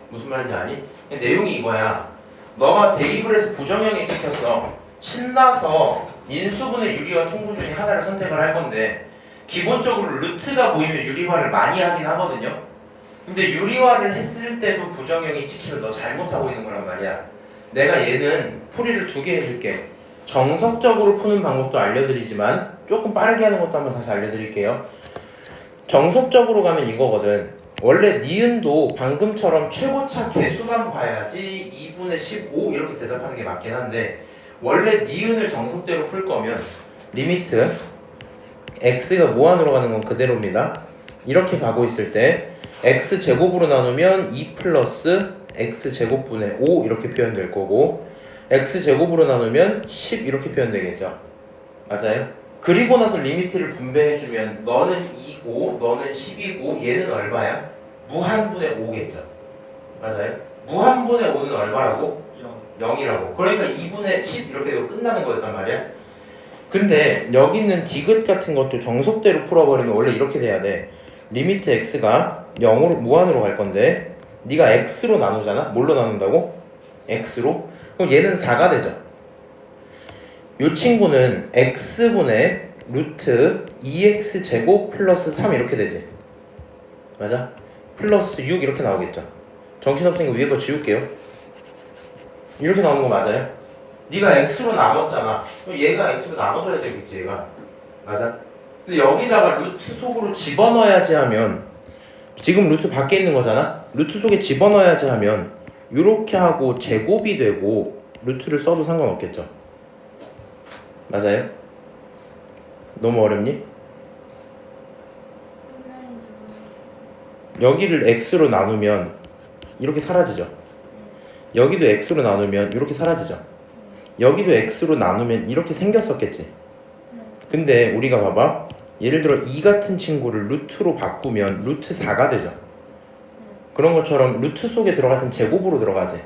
무슨 말인지 아니? 내용이 이거야. 너가 대입을 해서 부정형이 찍혔어. 신나서 인수분해 유리화 통분 중에 하나를 선택을 할 건데 기본적으로 루트가 보이면 유리화를 많이 하긴 하거든요. 근데 유리화를 했을 때도 부정형이 찍히면 너 잘못하고 있는 거란 말이야. 내가 얘는 풀이를 2개 해줄게. 정석적으로 푸는 방법도 알려드리지만 조금 빠르게 하는 것도 한번 다시 알려드릴게요. 정석적으로 가면 이거거든. 원래 니은도 방금처럼 최고차 개수만 봐야지 2분의 15 이렇게 대답하는 게 맞긴 한데 원래 니은을 정석대로 풀 거면 리미트 x가 무한으로 가는 건 그대로입니다. 이렇게 가고 있을 때 x제곱으로 나누면 2 플러스 x제곱분의 5 이렇게 표현될 거고 x제곱으로 나누면 10 이렇게 표현되겠죠. 맞아요? 그리고 나서 리미트를 분배해주면 너는 2고 너는 10이고 얘는 얼마야? 무한분의 5겠죠. 맞아요? 무한분의 5는 얼마라고? 0이라고. 그러니까 2분의 10 이렇게 되고 끝나는 거였단 말이야. 근데 여기 있는 디귿 같은 것도 정석대로 풀어버리면 원래 이렇게 돼야 돼. 리미트 x가 0으로 무한으로 갈 건데 네가 x로 나누잖아. 뭘로 나눈다고? x로. 그럼 얘는 4가 되죠. 이 친구는 x분의 루트 2x 제곱 플러스 3 이렇게 되지. 맞아? 플러스 6 이렇게 나오겠죠. 정신없으니까 위에 거 지울게요. 이렇게 나오는 거 맞아요? 네가 x로 나눴잖아. 그럼 얘가 x로 나눠줘야 되겠지 얘가. 맞아? 근데 여기다가 루트 속으로 집어넣어야지 하면 지금 루트 밖에 있는 거잖아? 루트 속에 집어넣어야지 하면 이렇게 하고 제곱이 되고 루트를 써도 상관없겠죠. 맞아요? 너무 어렵니? 여기를 x로 나누면 이렇게 사라지죠. 여기도 x로 나누면 이렇게 사라지죠. 여기도 x로 나누면 이렇게 생겼었겠지. 근데 우리가 봐봐. 예를 들어 이 같은 친구를 루트로 바꾸면 루트 4가 되죠. 그런 것처럼 루트 속에 들어가서 제곱으로 들어가지.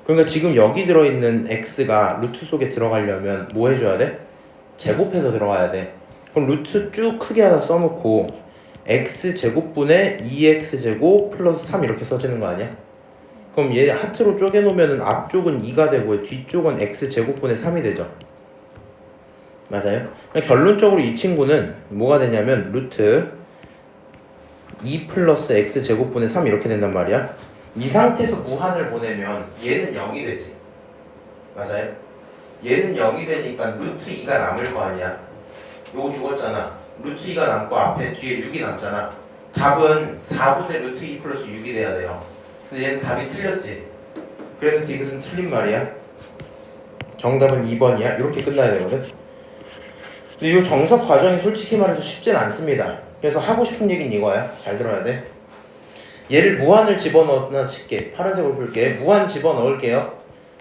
그러니까 지금 여기 들어있는 x가 루트 속에 들어가려면 뭐 해줘야 돼? 제곱해서 들어가야 돼. 그럼 루트 쭉 크게 하나 써놓고 x제곱분의 2x제곱 플러스 3 이렇게 써지는 거 아니야? 그럼 얘 하트로 쪼개놓으면 앞쪽은 2가 되고 뒤쪽은 x제곱분의 3이 되죠. 맞아요? 결론적으로 이 친구는 뭐가 되냐면 루트 2 플러스 x제곱분의 3 이렇게 된단 말이야. 이 상태에서 무한을 보내면 얘는 0이 되지. 맞아요? 얘는 0이 되니까 루트 2가 남을 거 아니야. 요거 죽었잖아. 루트 2가 남고 앞에 뒤에 6이 남잖아. 답은 4분의 루트 2 플러스 6이 돼야 돼요. 근데 얘는 답이 틀렸지. 그래서 디귿은 틀린 말이야. 정답은 2번이야. 이렇게 끝나야 되거든. 근데 이 정석 과정이 솔직히 말해서 쉽진 않습니다. 그래서 하고 싶은 얘기는 이거야. 잘 들어야 돼. 얘를 무한을 집어넣었나 칠게. 파란색으로 풀게. 무한 집어넣을게요.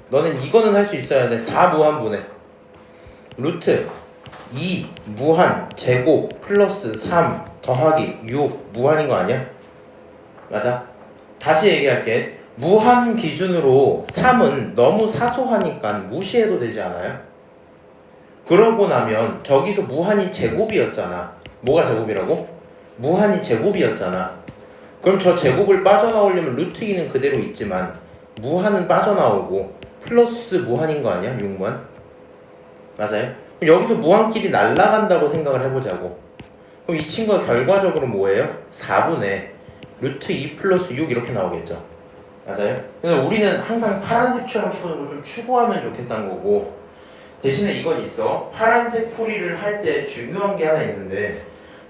너는 이거는 할 수 있어야 돼. 4무한분의 루트 2 무한 제곱 플러스 3 더하기 6 무한인 거 아니야? 맞아? 다시 얘기할게. 무한 기준으로 3은 너무 사소하니까 무시해도 되지 않아요? 그러고 나면 저기서 무한이 제곱이었잖아. 뭐가 제곱이라고? 무한이 제곱이었잖아. 그럼 저 제곱을 빠져나오려면 루트 2는 그대로 있지만 무한은 빠져나오고 플러스 무한인 거 아니야? 6무한? 맞아요? 그럼 여기서 무한끼리 날아간다고 생각을 해보자고. 그럼 이 친구가 결과적으로 뭐예요? 4분의 루트 2 플러스 6 이렇게 나오겠죠. 맞아요? 그래서 우리는 항상 파란색처럼 푸는 걸 좀 추구하면 좋겠다는 거고, 대신에 이건 있어. 파란색 풀이를 할 때 중요한 게 하나 있는데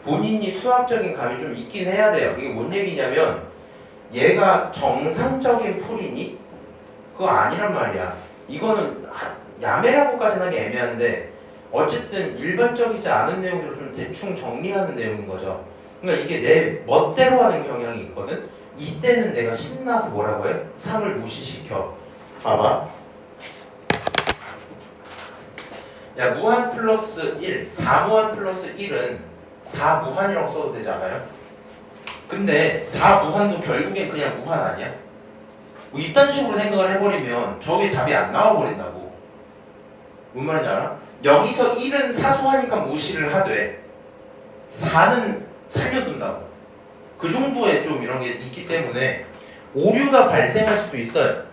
본인이 수학적인 감이 좀 있긴 해야 돼요. 이게 뭔 얘기냐면 얘가 정상적인 풀이니? 그거 아니란 말이야. 이거는 야매라고까지는 하기 애매한데 어쨌든 일반적이지 않은 내용으로 좀 대충 정리하는 내용인 거죠. 그러니까 이게 내 멋대로 하는 경향이 있거든. 이때는 내가 신나서 뭐라고 해? 3을 무시시켜. 봐봐. 야, 무한 플러스 1, 4무한 플러스 1은 4무한이라고 써도 되지 않아요? 근데 4무한도 결국엔 그냥 무한 아니야? 뭐 이딴 식으로 생각을 해버리면 저게 답이 안 나와버린다고. 뭔 말인지 알아? 여기서 1은 사소하니까 무시를 하되 4는 살려둔다고. 그 정도의 좀 이런 게 있기 때문에 오류가 발생할 수도 있어요.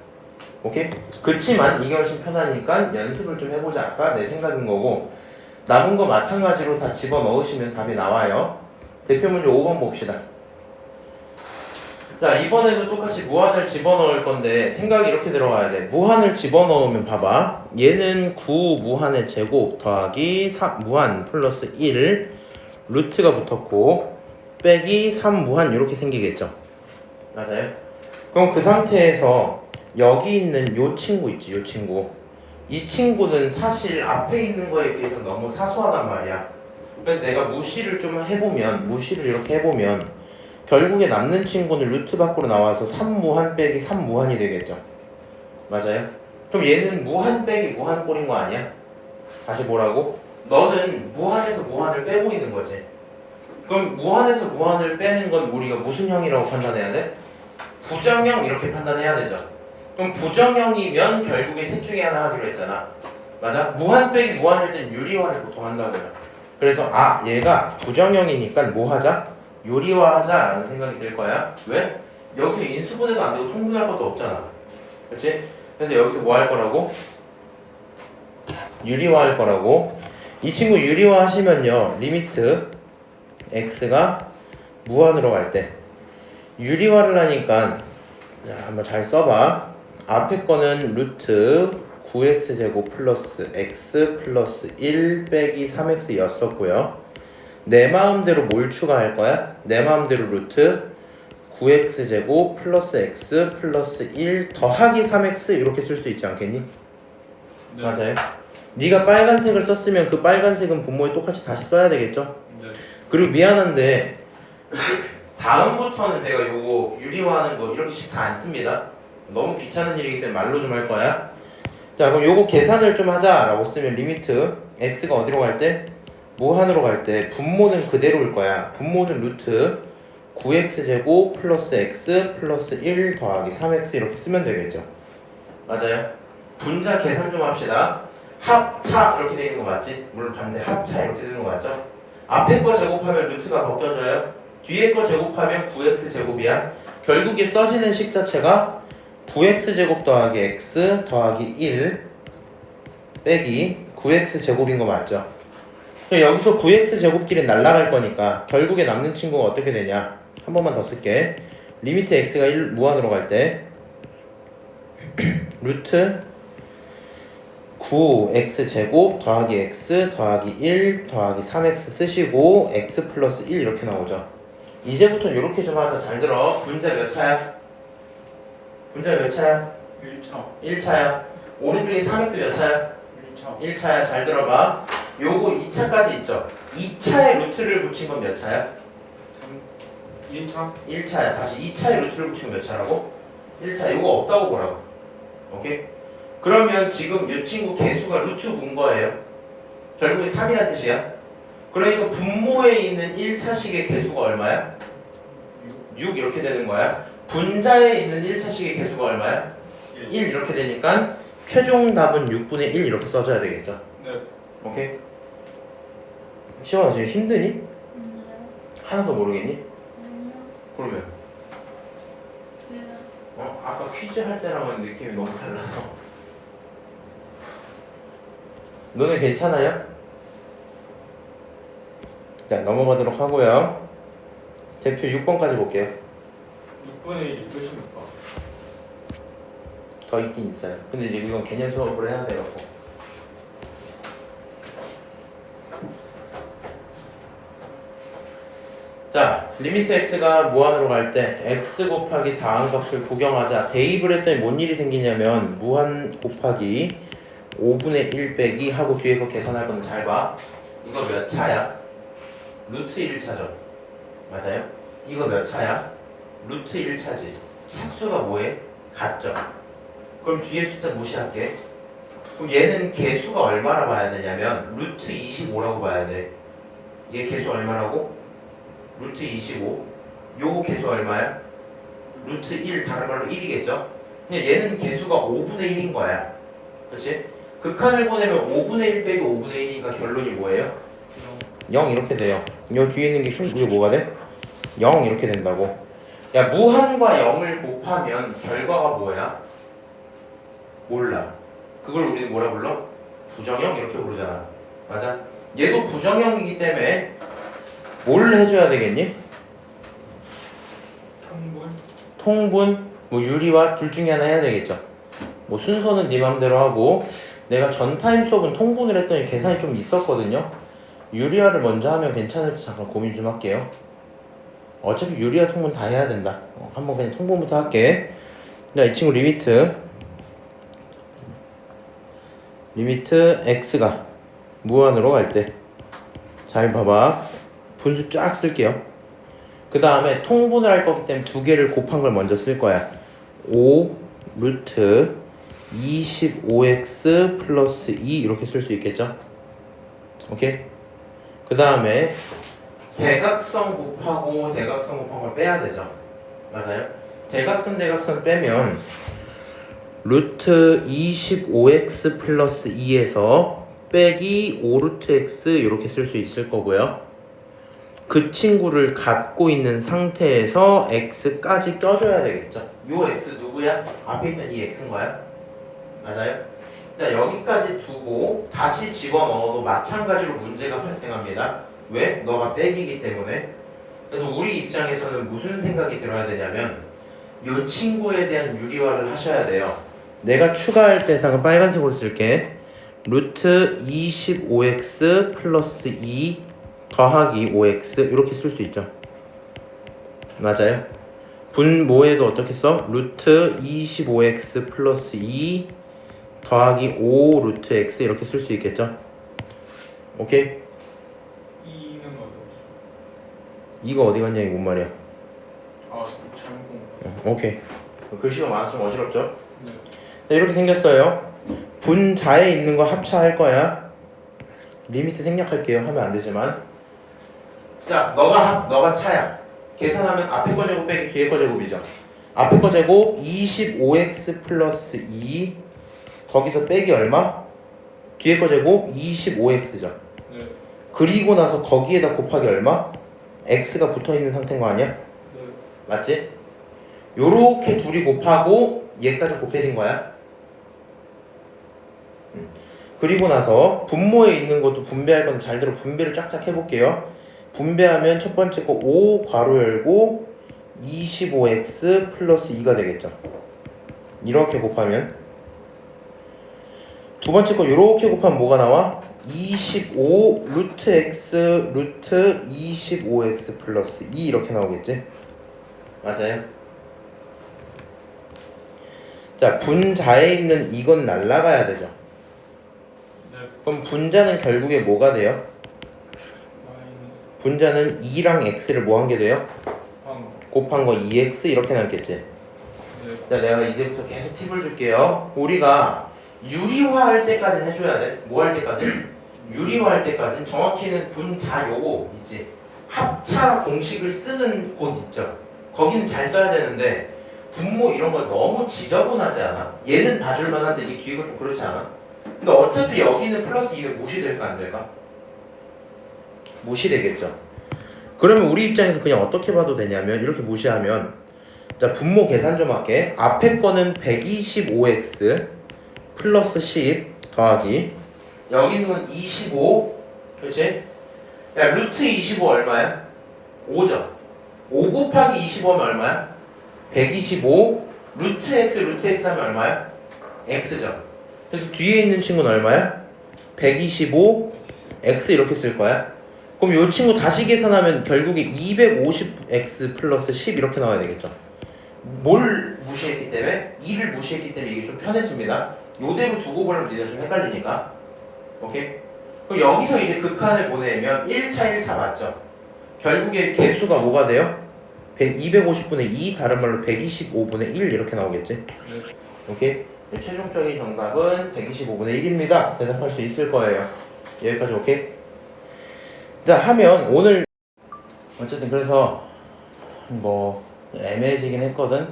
오케이? 그치만 이게 훨씬 편하니까 연습을 좀 해보자. 아까 내 생각인 거고, 남은 거 마찬가지로 다 집어넣으시면 답이 나와요. 대표 문제 5번 봅시다. 자, 이번에도 똑같이 무한을 집어넣을 건데 생각이 이렇게 들어가야 돼. 무한을 집어넣으면 봐봐. 얘는 9 무한의 제곱 더하기 3 무한 플러스 1 루트가 붙었고 빼기 3 무한 이렇게 생기겠죠. 맞아요? 그럼 그 상태에서 여기 있는 요 친구 있지, 요 친구. 이 친구는 사실 앞에 있는 거에 비해서 너무 사소하단 말이야. 그래서 내가 무시를 좀 해보면, 무시를 이렇게 해보면 결국에 남는 친구는 루트 밖으로 나와서 3무한 빼기 3무한이 되겠죠. 맞아요? 그럼 얘는 무한 빼기 무한 꼴인 거 아니야? 다시 뭐라고? 너는 무한에서 무한을 빼고 있는 거지. 그럼 무한에서 무한을 빼는 건 우리가 무슨 형이라고 판단해야 돼? 부정형 이렇게 판단해야 되죠. 그럼 부정형이면 결국에 셋 중에 하나 하기로 했잖아. 맞아? 무한 빼기 무한일 땐 유리화를 보통 한다고요. 그래서 얘가 부정형이니까 뭐 하자? 유리화하자 라는 생각이 들 거야. 왜? 여기서 인수분해도 안 되고 통분할 것도 없잖아. 그렇지? 그래서 여기서 뭐 할 거라고? 유리화할 거라고. 이 친구 유리화 하시면요, 리미트 x가 무한으로 갈 때 유리화를 하니까, 자, 한번 잘 써봐. 앞에 거는 루트 9x제곱 플러스 x 플러스 1 빼기 3x 였었고요. 내 마음대로 뭘 추가할 거야? 내 마음대로 루트 9x제곱 플러스 x 플러스 1 더하기 3x 이렇게 쓸 수 있지 않겠니? 네. 맞아요. 네가 빨간색을 썼으면 그 빨간색은 분모에 똑같이 다시 써야 되겠죠? 네. 그리고 미안한데 다음부터는 제가 요거 유리화하는 거 이렇게씩 다 안 씁니다. 너무 귀찮은 일이기 때문에 말로 좀 할 거야. 자, 그럼 요거 계산을 좀 하자라고 쓰면 리미트 x가 어디로 갈 때? 무한으로 갈 때 분모는 그대로일 거야. 분모는 루트 9x제곱 플러스 x 플러스 1 더하기 3x 이렇게 쓰면 되겠죠. 맞아요. 분자 계산 좀 합시다. 합차 이렇게 되는 거 맞지? 물론 반대 합차 이렇게 되는 거 맞죠? 앞에 거 제곱하면 루트가 벗겨져요. 뒤에 거 제곱하면 9x 제곱이야. 결국에 써지는 식 자체가 9x 제곱 더하기 x 더하기 1 빼기 9x 제곱인 거 맞죠? 여기서 9x 제곱끼리 날라갈 거니까 결국에 남는 친구가 어떻게 되냐? 한 번만 더 쓸게. 리미트 x가 1 무한으로 갈 때 루트 9x 제곱 더하기 x 더하기 1 더하기 3x 쓰시고 x 플러스 1 이렇게 나오죠. 이제부터는 이렇게 좀 하자. 잘 들어. 분자 몇 차야? 분자 몇 차야? 1차. 1차야. 오른쪽에 3x 몇 차야? 1차. 1차야. 잘 들어봐. 요거 2차까지 있죠. 2차에 루트를 붙인 건 몇 차야? 1차. 1차야. 다시 2차에 루트를 붙이면 몇 차라고? 1차. 요거 없다고 보라고. 오케이? 그러면 지금 이 친구 개수가 루트 9인 거예요. 결국에 3이란 뜻이야. 그러니까 분모에 있는 1차식의 개수가 얼마야? 6 이렇게 되는 거야. 분자에 있는 1차식의 개수가 얼마야? 1 이렇게 되니까 최종 답은 6분의 1 이렇게 써줘야 되겠죠. 네. 오케이? 시원아 지금 힘드니? 아니요. 하나도 모르겠니? 아니요. 그러면 왜요? 아까 퀴즈 할 때랑은 느낌이 너무 달라서. 너네 괜찮아요? 자, 넘어가도록 하고요. 대표 6번까지 볼게요. 6분의 1이 끝입니까? 더 있긴 있어요. 근데 이제 이건 개념 수업을 해야 돼요. 자, 리미트 x가 무한으로 갈 때 x 곱하기 다항값을 구경하자. 대입을 했더니 뭔 일이 생기냐면 무한 곱하기 5분의 1 빼기 하고 뒤에 거 계산할 건데 잘 봐. 이거 몇 차야? 루트 1차죠. 맞아요? 이거 몇 차야? 루트 1차지. 차수가 뭐해? 같죠? 그럼 뒤에 숫자 무시할게. 그럼 얘는 개수가 얼마나 봐야 되냐면 루트 25라고 봐야 돼. 얘 개수 얼마라고? 루트 25. 요거 개수 얼마야? 루트 1 다른 말로 1이겠죠? 근데 얘는 개수가 5분의 1인 거야. 그렇지? 극한을 보내면 5분의 1 빼기 5분의 1이니까 결론이 뭐예요? 0 이렇게 돼요. 요 뒤에 있는 게 이게 뭐가 돼? 0 이렇게 된다고. 야, 무한과 0을 곱하면 결과가 뭐야? 몰라. 그걸 우리는 뭐라 불러? 부정형 이렇게 부르잖아. 맞아? 얘도 부정형이기 때문에 뭘 해줘야 되겠니? 통분, 뭐 유리화 둘 중에 하나 해야 되겠죠. 뭐 순서는 네 맘대로 하고, 내가 전 타임 수업은 통분을 했더니 계산이 좀 있었거든요. 유리화를 먼저 하면 괜찮을지 잠깐 고민 좀 할게요. 어차피 유리화 통분 다 해야 된다. 한번 그냥 통분부터 할게. 자, 이 친구 리미트 x가 무한으로 갈 때 잘 봐봐. 분수 쫙 쓸게요. 그 다음에 통분을 할 거기 때문에 두 개를 곱한 걸 먼저 쓸 거야. 5 루트 25x 플러스 2 이렇게 쓸 수 있겠죠? 오케이? 그 다음에 대각선 곱하고 대각선 곱한 걸 빼야 되죠? 맞아요? 대각선 빼면 루트 25x 플러스 2에서 빼기 5루트 x 이렇게 쓸 수 있을 거고요. 그 친구를 갖고 있는 상태에서 x까지 껴줘야 되겠죠. 요 x 누구야? 앞에 있는 이 x인 거야? 맞아요? 자, 여기까지 두고 다시 집어넣어도 마찬가지로 문제가 발생합니다. 왜? 너가 빼기이기 때문에. 그래서 우리 입장에서는 무슨 생각이 들어야 되냐면 이 친구에 대한 유리화를 하셔야 돼요. 내가 추가할 대상은 빨간색으로 쓸게. 루트 25x 플러스 2 더하기 5x 이렇게 쓸 수 있죠. 맞아요? 분모에도 어떻게 써? 루트 25x 플러스 2 더하기 5 루트 x 이렇게 쓸 수 있겠죠. 오케이? 이는 어디 없어? 이거 어디 갔냐 이거 뭔 말이야. 아, 참고. 오케이. 글씨가 많아서 좀 어지럽죠? 네. 자, 이렇게 생겼어요. 분자에 있는 거 합차할 거야. 리미트 생략할게요. 하면 안 되지만. 자, 너가 차야. 계산하면 앞에 거 제곱 빼기 뒤에 거 제곱이죠. 앞에 거 제곱 25x 플러스 2 거기서 빼기 얼마? 뒤에 거 제곱 25x죠. 네. 그리고 나서 거기에다 곱하기 얼마? x가 붙어있는 상태인 거 아니야? 네. 맞지? 요렇게 둘이 곱하고 얘까지 곱해진 거야. 그리고 나서 분모에 있는 것도 분배할 건데 잘 들어 분배를 쫙쫙 해볼게요. 분배하면 첫 번째 거 5 괄호 열고 25x 플러스 2가 되겠죠. 이렇게 곱하면 두 번째 거 이렇게 곱하면 뭐가 나와? 25 루트 x 루트 25x 플러스 2 이렇게 나오겠지? 맞아요? 자, 분자에 있는 이건 날라가야 되죠. 네. 그럼 분자는 결국에 뭐가 돼요? 마이너스 분자는 2랑 x를 뭐 한 게 돼요? 방. 곱한 거 2x 이렇게 남겠지? 네. 자, 내가 이제부터 계속 팁을 줄게요. 우리가 유리화할 때까지는 해줘야 돼. 뭐 할 때까지? 유리화할 때까지는 정확히는 분자 요거 있지. 합차 공식을 쓰는 곳 있죠. 거기는 잘 써야 되는데 분모 이런 거 너무 지저분하지 않아? 얘는 봐줄 만한데 이 뒤가 좀 그렇지 않아? 근데 어차피 여기는 플러스 2는 무시될까 안 될까? 무시되겠죠. 그러면 우리 입장에서 그냥 어떻게 봐도 되냐면 이렇게 무시하면 자, 분모 계산 좀 할게. 앞에 거는 125x 플러스 10 더하기 여기는 25 그렇지? 야, 루트 25 얼마야? 5죠. 5 곱하기 25 하면 얼마야? 125 루트 x 하면 얼마야? x죠. 그래서 뒤에 있는 친구는 얼마야? 125 x 이렇게 쓸 거야. 그럼 이 친구 다시 계산하면 결국에 250x 플러스 10 이렇게 나와야 되겠죠. 뭘 무시했기 때문에? 2를 무시했기 때문에 이게 좀 편해집니다. 요대로 두고 보려면 니들 좀 헷갈리니까. 오케이? 그럼 여기서 이제 극한을 보내면 1차 맞죠? 결국에 개수가 뭐가 돼요? 250분의 2 다른 말로 125분의 1 이렇게 나오겠지? 네. 오케이? 최종적인 정답은 125분의 1입니다. 대답할 수 있을 거예요. 여기까지 오케이? 자, 하면 오늘 어쨌든 그래서 뭐 애매해지긴 했거든.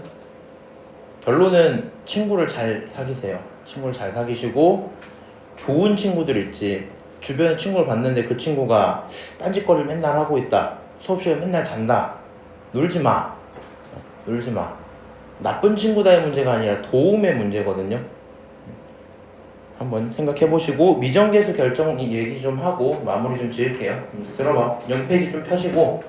결론은 친구를 잘 사귀세요. 친구를 잘 사귀시고 좋은 친구들 있지. 주변에 친구를 봤는데 그 친구가 딴짓거리를 맨날 하고 있다. 수업 시간에 맨날 잔다. 놀지 마. 놀지 마. 나쁜 친구다의 문제가 아니라 도움의 문제거든요. 한번 생각해 보시고 미정계수 결정 얘기 좀 하고 마무리 좀 지을게요. 들어봐. 여기 페이지 좀 펴시고.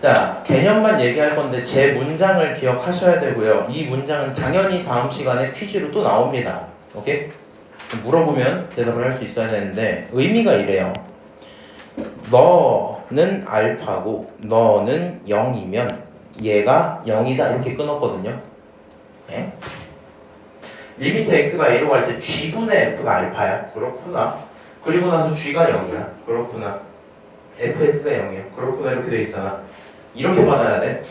자, 개념만 얘기할 건데 제 문장을 기억하셔야 되고요. 이 문장은 당연히 다음 시간에 퀴즈로 또 나옵니다. 오케이? 물어보면 대답을 할 수 있어야 되는데 의미가 이래요. 너는 알파고 너는 0이면 얘가 0이다 이렇게 끊었거든요. 네? 리미트 x가 a로 갈 때 g분의 f가 알파야. 그렇구나. 그리고 나서 G가 0이야. 그렇구나. fx가 0이야. 그렇구나. 이렇게 돼 있잖아. 이렇게 받아야 돼.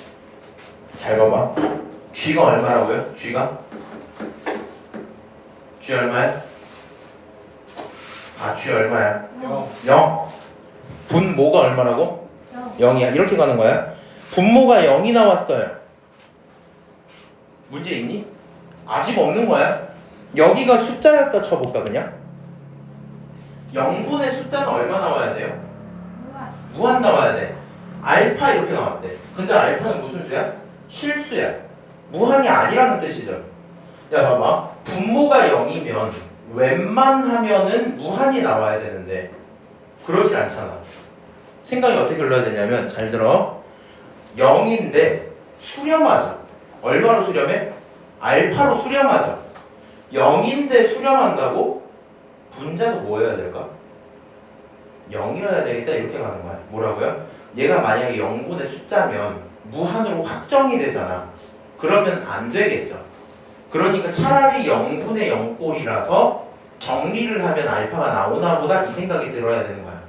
잘 봐봐. G가 얼마라고요? G가? G 얼마야? 아, G 얼마야? 0. 0. 분모가 얼마라고? 0. 0이야. 이렇게 가는 거야. 분모가 0이 나왔어요. 문제 있니? 아직 없는 거야. 여기가 숫자였다 쳐볼까 그냥? 0분의 숫자는 얼마 나와야 돼요? 무한 나와야 돼. 알파 이렇게 나왔대. 근데 알파는 무슨 수야? 실수야. 무한이 아니라는 뜻이죠. 야 봐봐. 분모가 0이면 웬만하면은 무한이 나와야 되는데 그러질 않잖아. 생각이 어떻게 흘러야 되냐면 잘 들어. 0인데 수렴하자. 얼마로 수렴해? 알파로 수렴하자. 0인데 수렴한다고? 분자도 뭐여야 될까? 0이어야 되겠다 이렇게 가는 거야. 뭐라고요? 얘가 만약에 0분의 숫자면 무한으로 확정이 되잖아. 그러면 안 되겠죠. 그러니까 차라리 0분의 0꼴이라서 정리를 하면 알파가 나오나 보다 이 생각이 들어야 되는 거야.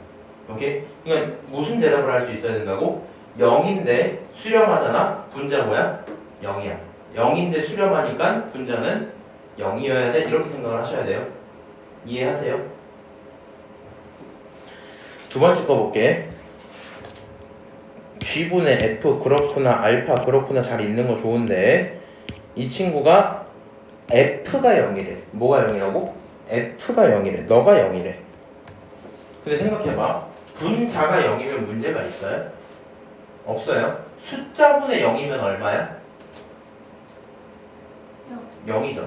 오케이? 그러니까 무슨 대답을 할 수 있어야 된다고? 0인데 수렴하잖아? 분자 뭐야? 0이야. 0인데 수렴하니까 분자는 0이어야 돼. 이렇게 생각을 하셔야 돼요. 이해하세요? 두 번째 거 볼게. G분의 F 그렇구나 알파 그렇구나 잘 있는 거 좋은데 이 친구가 F가 0이래. 뭐가 0이라고? F가 0이래. 너가 0이래. 근데 생각해봐. 분자가 0이면 문제가 있어요? 없어요. 숫자분의 0이면 얼마야? 0이죠.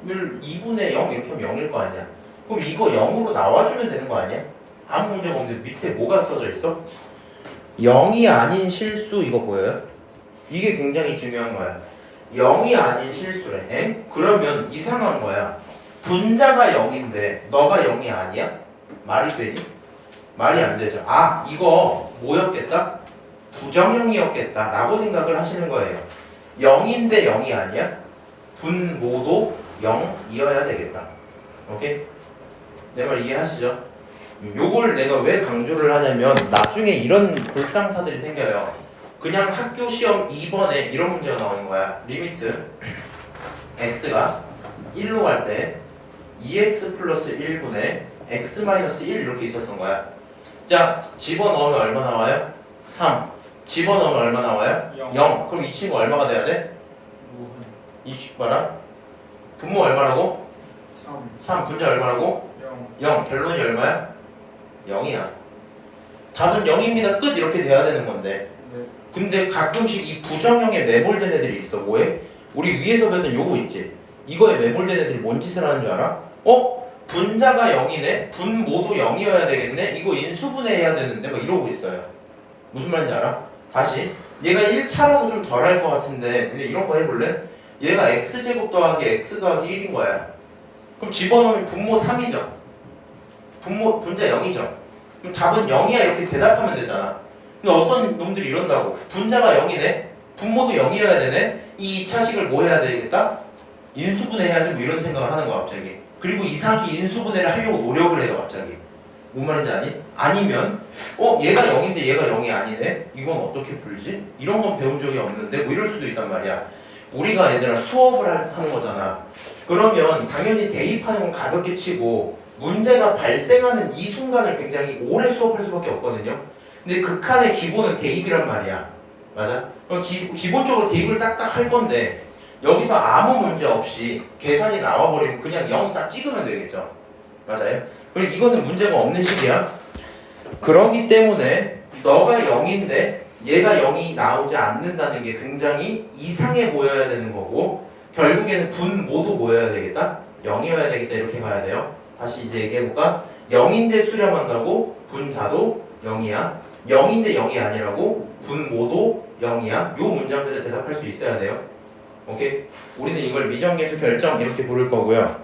2분의 0 이렇게 하면 0일 거 아니야. 그럼 이거 0으로 나와주면 되는 거 아니야? 아무 문제가 없는데 밑에 뭐가 써져 있어? 0이 아닌 실수 이거 보여요? 이게 굉장히 중요한 거야. 0이 아닌 실수래. 에? 그러면 이상한 거야. 분자가 0인데 너가 0이 아니야? 말이 되니? 말이 안 되죠. 아 이거 뭐였겠다? 부정형이었겠다 라고 생각을 하시는 거예요. 0인데 0이 아니야? 분모도 0이어야 되겠다. 오케이? 내 말 이해하시죠? 요걸 내가 왜 강조를 하냐면 나중에 이런 불상사들이 생겨요. 그냥 학교 시험 2번에 이런 문제가 나오는 거야. 리미트 x가 1로 갈 때 2x 플러스 1분의 x 마이너스 1 이렇게 있었던 거야. 자 집어넣으면 얼마 나와요? 3. 집어넣으면 얼마 나와요? 0. 그럼 이 친구 얼마가 돼야 돼? 이 친구 봐라. 분모 얼마라고? 3. 분자 얼마라고? 0. 결론이 얼마야? 0이야. 답은 0입니다. 끝 이렇게 돼야 되는 건데. 네. 근데 가끔씩 이 부정형에 매몰된 애들이 있어. 뭐해? 우리 위에서 배웠던 요거 있지? 이거에 매몰된 애들이 뭔 짓을 하는 줄 알아? 분자가 0이네? 분모도 0이어야 되겠네? 이거 인수분해해야 되는데 막 이러고 있어요. 무슨 말인지 알아? 다시 얘가 1차라서 좀 덜 할 것 같은데 근데 이런 거 해볼래? 얘가 x제곱 더하기 x 더하기 1인 거야. 그럼 집어넣으면 분모 3이죠. 분자 0이죠. 그럼 답은 0이야 이렇게 대답하면 되잖아. 근데 어떤 놈들이 이런다고. 분자가 0이네? 분모도 0이어야 되네? 이 2차식을 뭐 해야 되겠다? 인수분해해야지 뭐 이런 생각을 하는 거야 갑자기. 그리고 이상하게 인수분해를 하려고 노력을 해요 갑자기. 뭔 말인지 아니? 아니면 얘가 0인데 얘가 0이 아니네? 이건 어떻게 풀지? 이런 건 배운 적이 없는데 뭐 이럴 수도 있단 말이야. 우리가 얘들아 수업을 하는 거잖아. 그러면 당연히 대입하는 건 가볍게 치고 문제가 발생하는 이 순간을 굉장히 오래 수업할 수밖에 없거든요. 근데 극한의 기본은 대입이란 말이야. 맞아? 그럼 기본적으로 대입을 딱딱 할 건데 여기서 아무 문제 없이 계산이 나와버리면 그냥 0 딱 찍으면 되겠죠. 맞아요? 그리고 이거는 문제가 없는 식이야. 그러기 때문에 너가 0인데 얘가 0이 나오지 않는다는 게 굉장히 이상해 보여야 되는 거고 결국에는 분모도 뭐여야 되겠다? 0이어야 되겠다 이렇게 가야 돼요. 다시 이제 얘기해볼까? 0인데 수렴한다고 분자도 0이야. 0인데 0이 아니라고 분모도 0이야. 요 문장들에 대답할 수 있어야 돼요. 오케이? 우리는 이걸 미정계수 결정 이렇게 부를 거고요.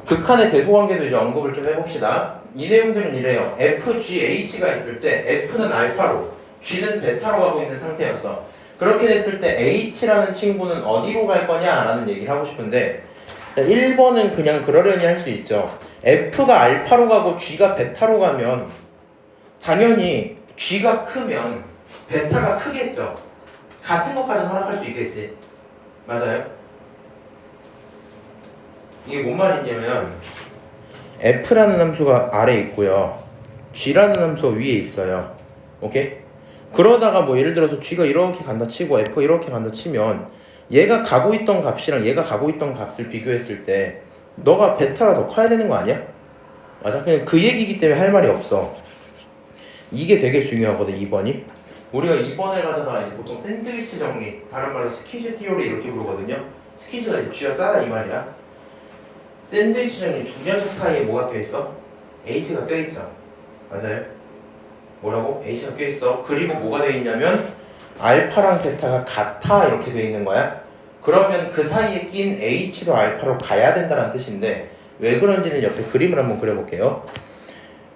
극한의 대소관계도 이제 언급을 좀 해봅시다. 이 내용들은 이래요. FGH가 있을 때 F는 알파로 G는 베타로 가고 있는 상태였어. 그렇게 됐을 때 H라는 친구는 어디로 갈 거냐 라는 얘기를 하고 싶은데 1번은 그냥 그러려니 할 수 있죠. F가 알파로 가고 G가 베타로 가면 당연히 G가 크면 베타가 크겠죠. 같은 것까지는 허락할 수 있겠지. 맞아요? 이게 뭔 말이냐면 F라는 함수가 아래에 있고요. G라는 함수가 위에 있어요. 오케이? 그러다가 뭐 예를 들어서 G가 이렇게 간다 치고 F가 이렇게 간다 치면 얘가 가고 있던 값이랑 얘가 가고 있던 값을 비교했을 때 너가 베타가 더 커야 되는 거 아니야? 맞아? 그냥 그 얘기이기 때문에 할 말이 없어. 이게 되게 중요하거든, 2번이. 우리가 2번을 가져다가 이제 보통 샌드위치 정리, 다른 말로 스퀴즈 티오리 이렇게 부르거든요. 스퀴즈가 이제 쥐가 짜다 이 말이야. 샌드위치 정리 두 녀석 사이에 뭐가 껴있어? H가 껴있죠. 맞아요? 뭐라고? H가 껴있어. 그리고 뭐가 되어 있냐면 알파랑 베타가 같아 이렇게 되어 있는 거야. 그러면 그 사이에 낀 H도 알파로 가야 된다는 뜻인데 왜 그런지는 옆에 그림을 한번 그려볼게요.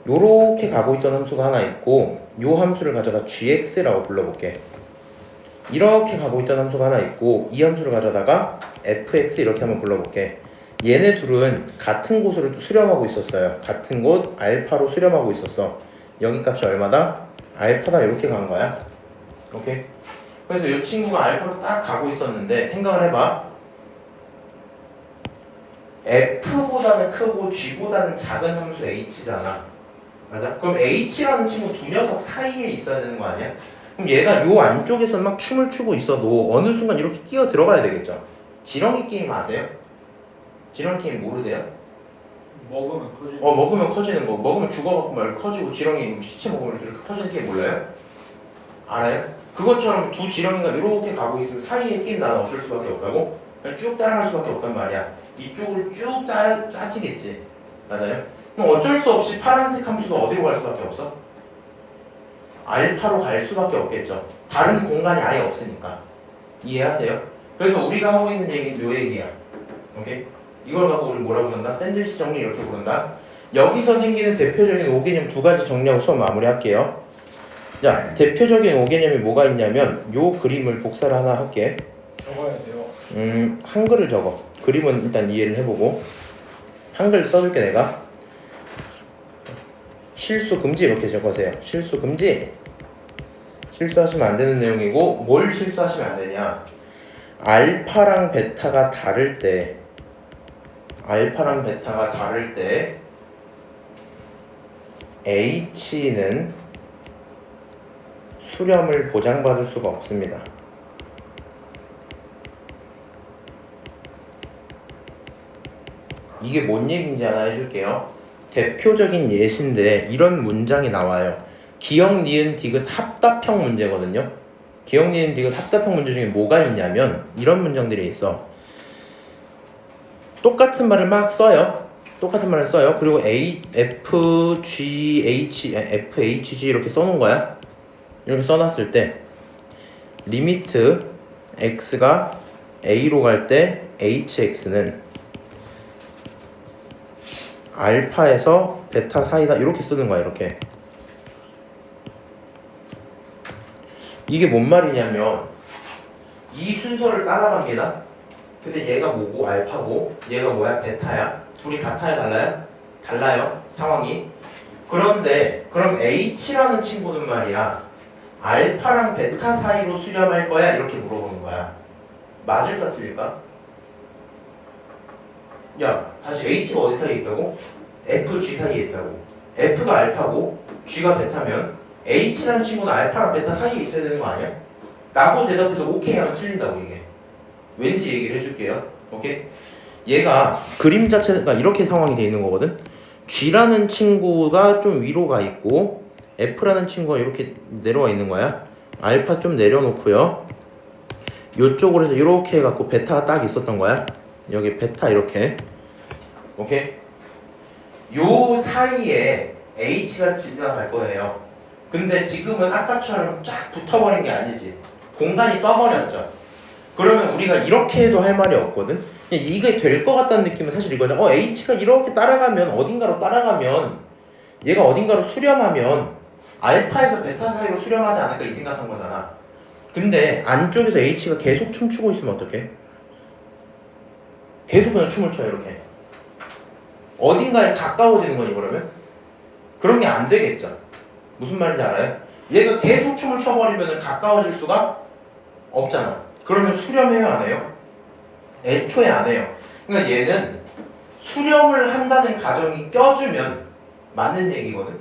요렇게 가고 있던 함수가 하나 있고 요 함수를 가져다 gx라고 불러볼게. 이렇게 가고 있던 함수가 하나 있고 이 함수를 가져다가 fx 이렇게 한번 불러볼게. 얘네 둘은 같은 곳으로 수렴하고 있었어요. 같은 곳 알파로 수렴하고 있었어. 여기 값이 얼마다? 알파다 이렇게 간 거야. 오케이? 그래서 이 친구가 알파로 딱 가고 있었는데 생각을 해봐. f보다는 크고 g보다는 작은 함수 h잖아. 맞아? 그럼 h라는 친구 두 녀석 사이에 있어야 되는 거 아니야? 그럼 얘가 요 안쪽에서 막 춤을 추고 있어도 어느 순간 이렇게 끼어 들어가야 되겠죠? 지렁이 게임 아세요? 지렁이 게임 모르세요? 먹으면 커지는. 먹으면 커지는 거. 먹으면 죽어갖고 막 이렇게 커지고 지렁이 시체 먹으면 이렇게 커지는 게임 몰라요? 알아요? 그것처럼 두 지렁이가 이렇게 가고 있으면 사이에 끼인 나는 어쩔 수밖에 없다고? 그냥 쭉 따라갈 수밖에 없단 말이야. 이쪽으로 쭉 짜지겠지. 맞아요? 그럼 어쩔 수 없이 파란색 함수도 어디로 갈 수밖에 없어? 알파로 갈 수밖에 없겠죠. 다른 공간이 아예 없으니까. 이해하세요? 그래서 우리가 하고 있는 얘기는 요 얘기야. 오케이? 이걸 갖고 우리 뭐라고 부른다? 샌드위치 정리 이렇게 부른다. 여기서 생기는 대표적인 5개념 두 가지 정리하고 수업 마무리할게요. 자, 대표적인 5개념이 뭐가 있냐면 요 그림을 복사를 하나 할게. 적어야 돼요. 한글을 적어. 그림은 일단 이해를 해보고 한글 써줄게 내가. 실수 금지 이렇게 적으세요. 실수 금지. 실수하시면 안 되는 내용이고 뭘 실수하시면 안 되냐? 알파랑 베타가 다를 때 H는 수렴을 보장받을 수가 없습니다. 이게 뭔 얘기인지 하나 해줄게요. 대표적인 예시인데 이런 문장이 나와요. 기역, 니은, 디귿 합답형 문제거든요. 기역, 니은, 디귿 합답형 문제 중에 뭐가 있냐면 이런 문장들이 있어. 똑같은 말을 막 써요. 그리고 FHG 이렇게 써놓은 거야. 이렇게 써놨을 때 리미트 x가 a로 갈 때 hx는 알파에서 베타 사이다 이렇게 쓰는 거야. 이렇게. 이게 뭔 말이냐면 이 순서를 따라갑니다. 근데 얘가 뭐고 알파고 얘가 뭐야? 베타야. 둘이 같아요? 달라요? 달라요. 상황이. 그런데 그럼 H라는 친구는 말이야 알파랑 베타 사이로 수렴할 거야? 이렇게 물어보는 거야. 맞을까 틀릴까? 야, 다시 H가 어디 사이에 있다고? FG 사이에 있다고. F가 알파고 G가 베타면 H라는 친구는 알파랑 베타 사이에 있어야 되는 거 아니야? 라고 대답해서 오케이 하면 틀린다고 이게. 왠지 얘기를 해줄게요. 오케이? 얘가 그림 자체가 이렇게 상황이 돼 있는 거거든. G라는 친구가 좀 위로 가 있고 F라는 친구가 이렇게 내려와 있는 거야. 알파 좀 내려놓고요. 요쪽으로 해서 이렇게 해갖고 베타가 딱 있었던 거야. 여기 베타 이렇게. 오케이? 요 사이에 H가 지나갈 거예요. 근데 지금은 아까처럼 쫙 붙어버린 게 아니지. 공간이 떠버렸죠. 그러면 우리가 이렇게 해도 할 말이 없거든. 이게 될 것 같다는 느낌은 사실 이거죠. H가 이렇게 따라가면 어딘가로 따라가면 얘가 어딘가로 수렴하면 알파에서 베타 사이로 수렴하지 않을까 이 생각한 거잖아. 근데 안쪽에서 H가 계속 춤추고 있으면 어떡해? 계속 그냥 춤을 춰요 이렇게. 어딘가에 가까워지는 거니 그러면? 그런 게 안 되겠죠. 무슨 말인지 알아요? 얘가 계속 춤을 춰버리면 가까워질 수가 없잖아. 그러면 수렴해요 안 해요? 애초에 안 해요. 그러니까 얘는 수렴을 한다는 가정이 껴주면 맞는 얘기거든.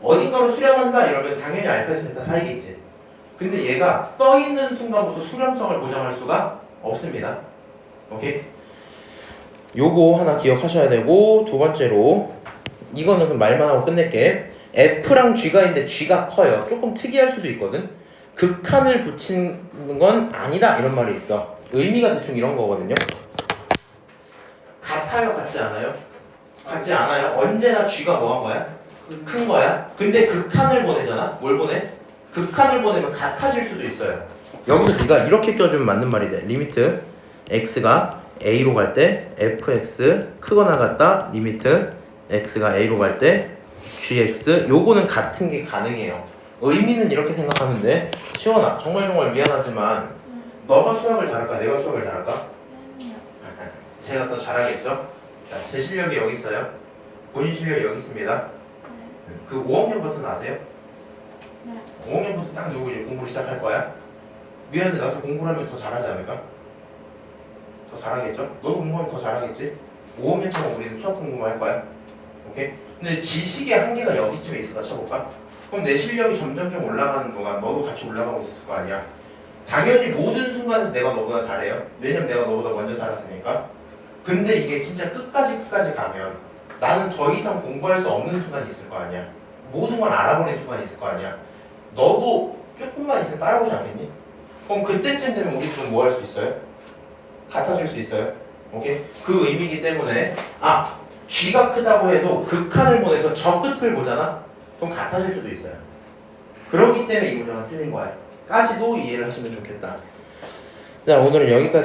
어딘가로 수렴한다 이러면 당연히 알파에서 베타 사이겠지. 근데 얘가 떠있는 순간부터 수렴성을 보장할 수가 없습니다. 오케이? 요거 하나 기억하셔야 되고, 두 번째로 이거는 그럼 말만 하고 끝낼게. F랑 G가 있는데 G가 커요. 조금 특이할 수도 있거든. 극한을 붙이는 건 아니다 이런 말이 있어. 의미가 대충 이런 거거든요. 같아요 같지 않아요? 같지 않아요. 언제나 G가 뭐 한 거야? 큰 거야. 근데 극한을 보내잖아. 뭘 보내? 극한을 보내면 같아질 수도 있어요. 여기서 네가 이렇게 껴주면 맞는 말이 돼. 리미트 x가 a로 갈 때 fx 크거나 같다. 리미트 x가 a로 갈 때 gx. 요거는 같은 게 가능해요. 의미는 이렇게 생각하면 돼. 시원아 정말 미안하지만 너가 수학을 잘할까 내가 수학을 잘할까? 제가 더 잘하겠죠? 자, 제 실력이 여기 있어요. 본인 실력이 여기 있습니다. 그 5학년 버튼 아세요? 네. 5학년부터 딱 누구 이제 공부를 시작할 거야? 미안한데 나도 공부를 하면 더 잘하지 않을까? 더 잘하겠죠? 너도 공부하면 더 잘하겠지? 5학년 동안 우리는 수학 공부만 할 거야. 오케이? 근데 지식의 한계가 여기쯤에 있을까 쳐볼까? 그럼 내 실력이 점점점 올라가는 동안 너도 같이 올라가고 있을 거 아니야? 당연히 모든 순간에서 내가 너보다 잘해요. 왜냐면 내가 너보다 먼저 살았으니까. 근데 이게 진짜 끝까지 가면 나는 더 이상 공부할 수 없는 순간이 있을 거 아니야. 모든 걸 알아버리는 순간이 있을 거 아니야. 너도 조금만 있으면 따라오지 않겠니? 그럼 그때쯤 되면 우리 좀 뭐 할 수 있어요? 같아질 수 있어요. 오케이? 그 의미이기 때문에 G가 크다고 해도 극한을 보내서 저 끝을 보잖아? 그럼 같아질 수도 있어요. 그렇기 때문에 이 문제가 틀린 거야. 까지도 이해를 하시면 좋겠다. 자, 오늘은 여기까지.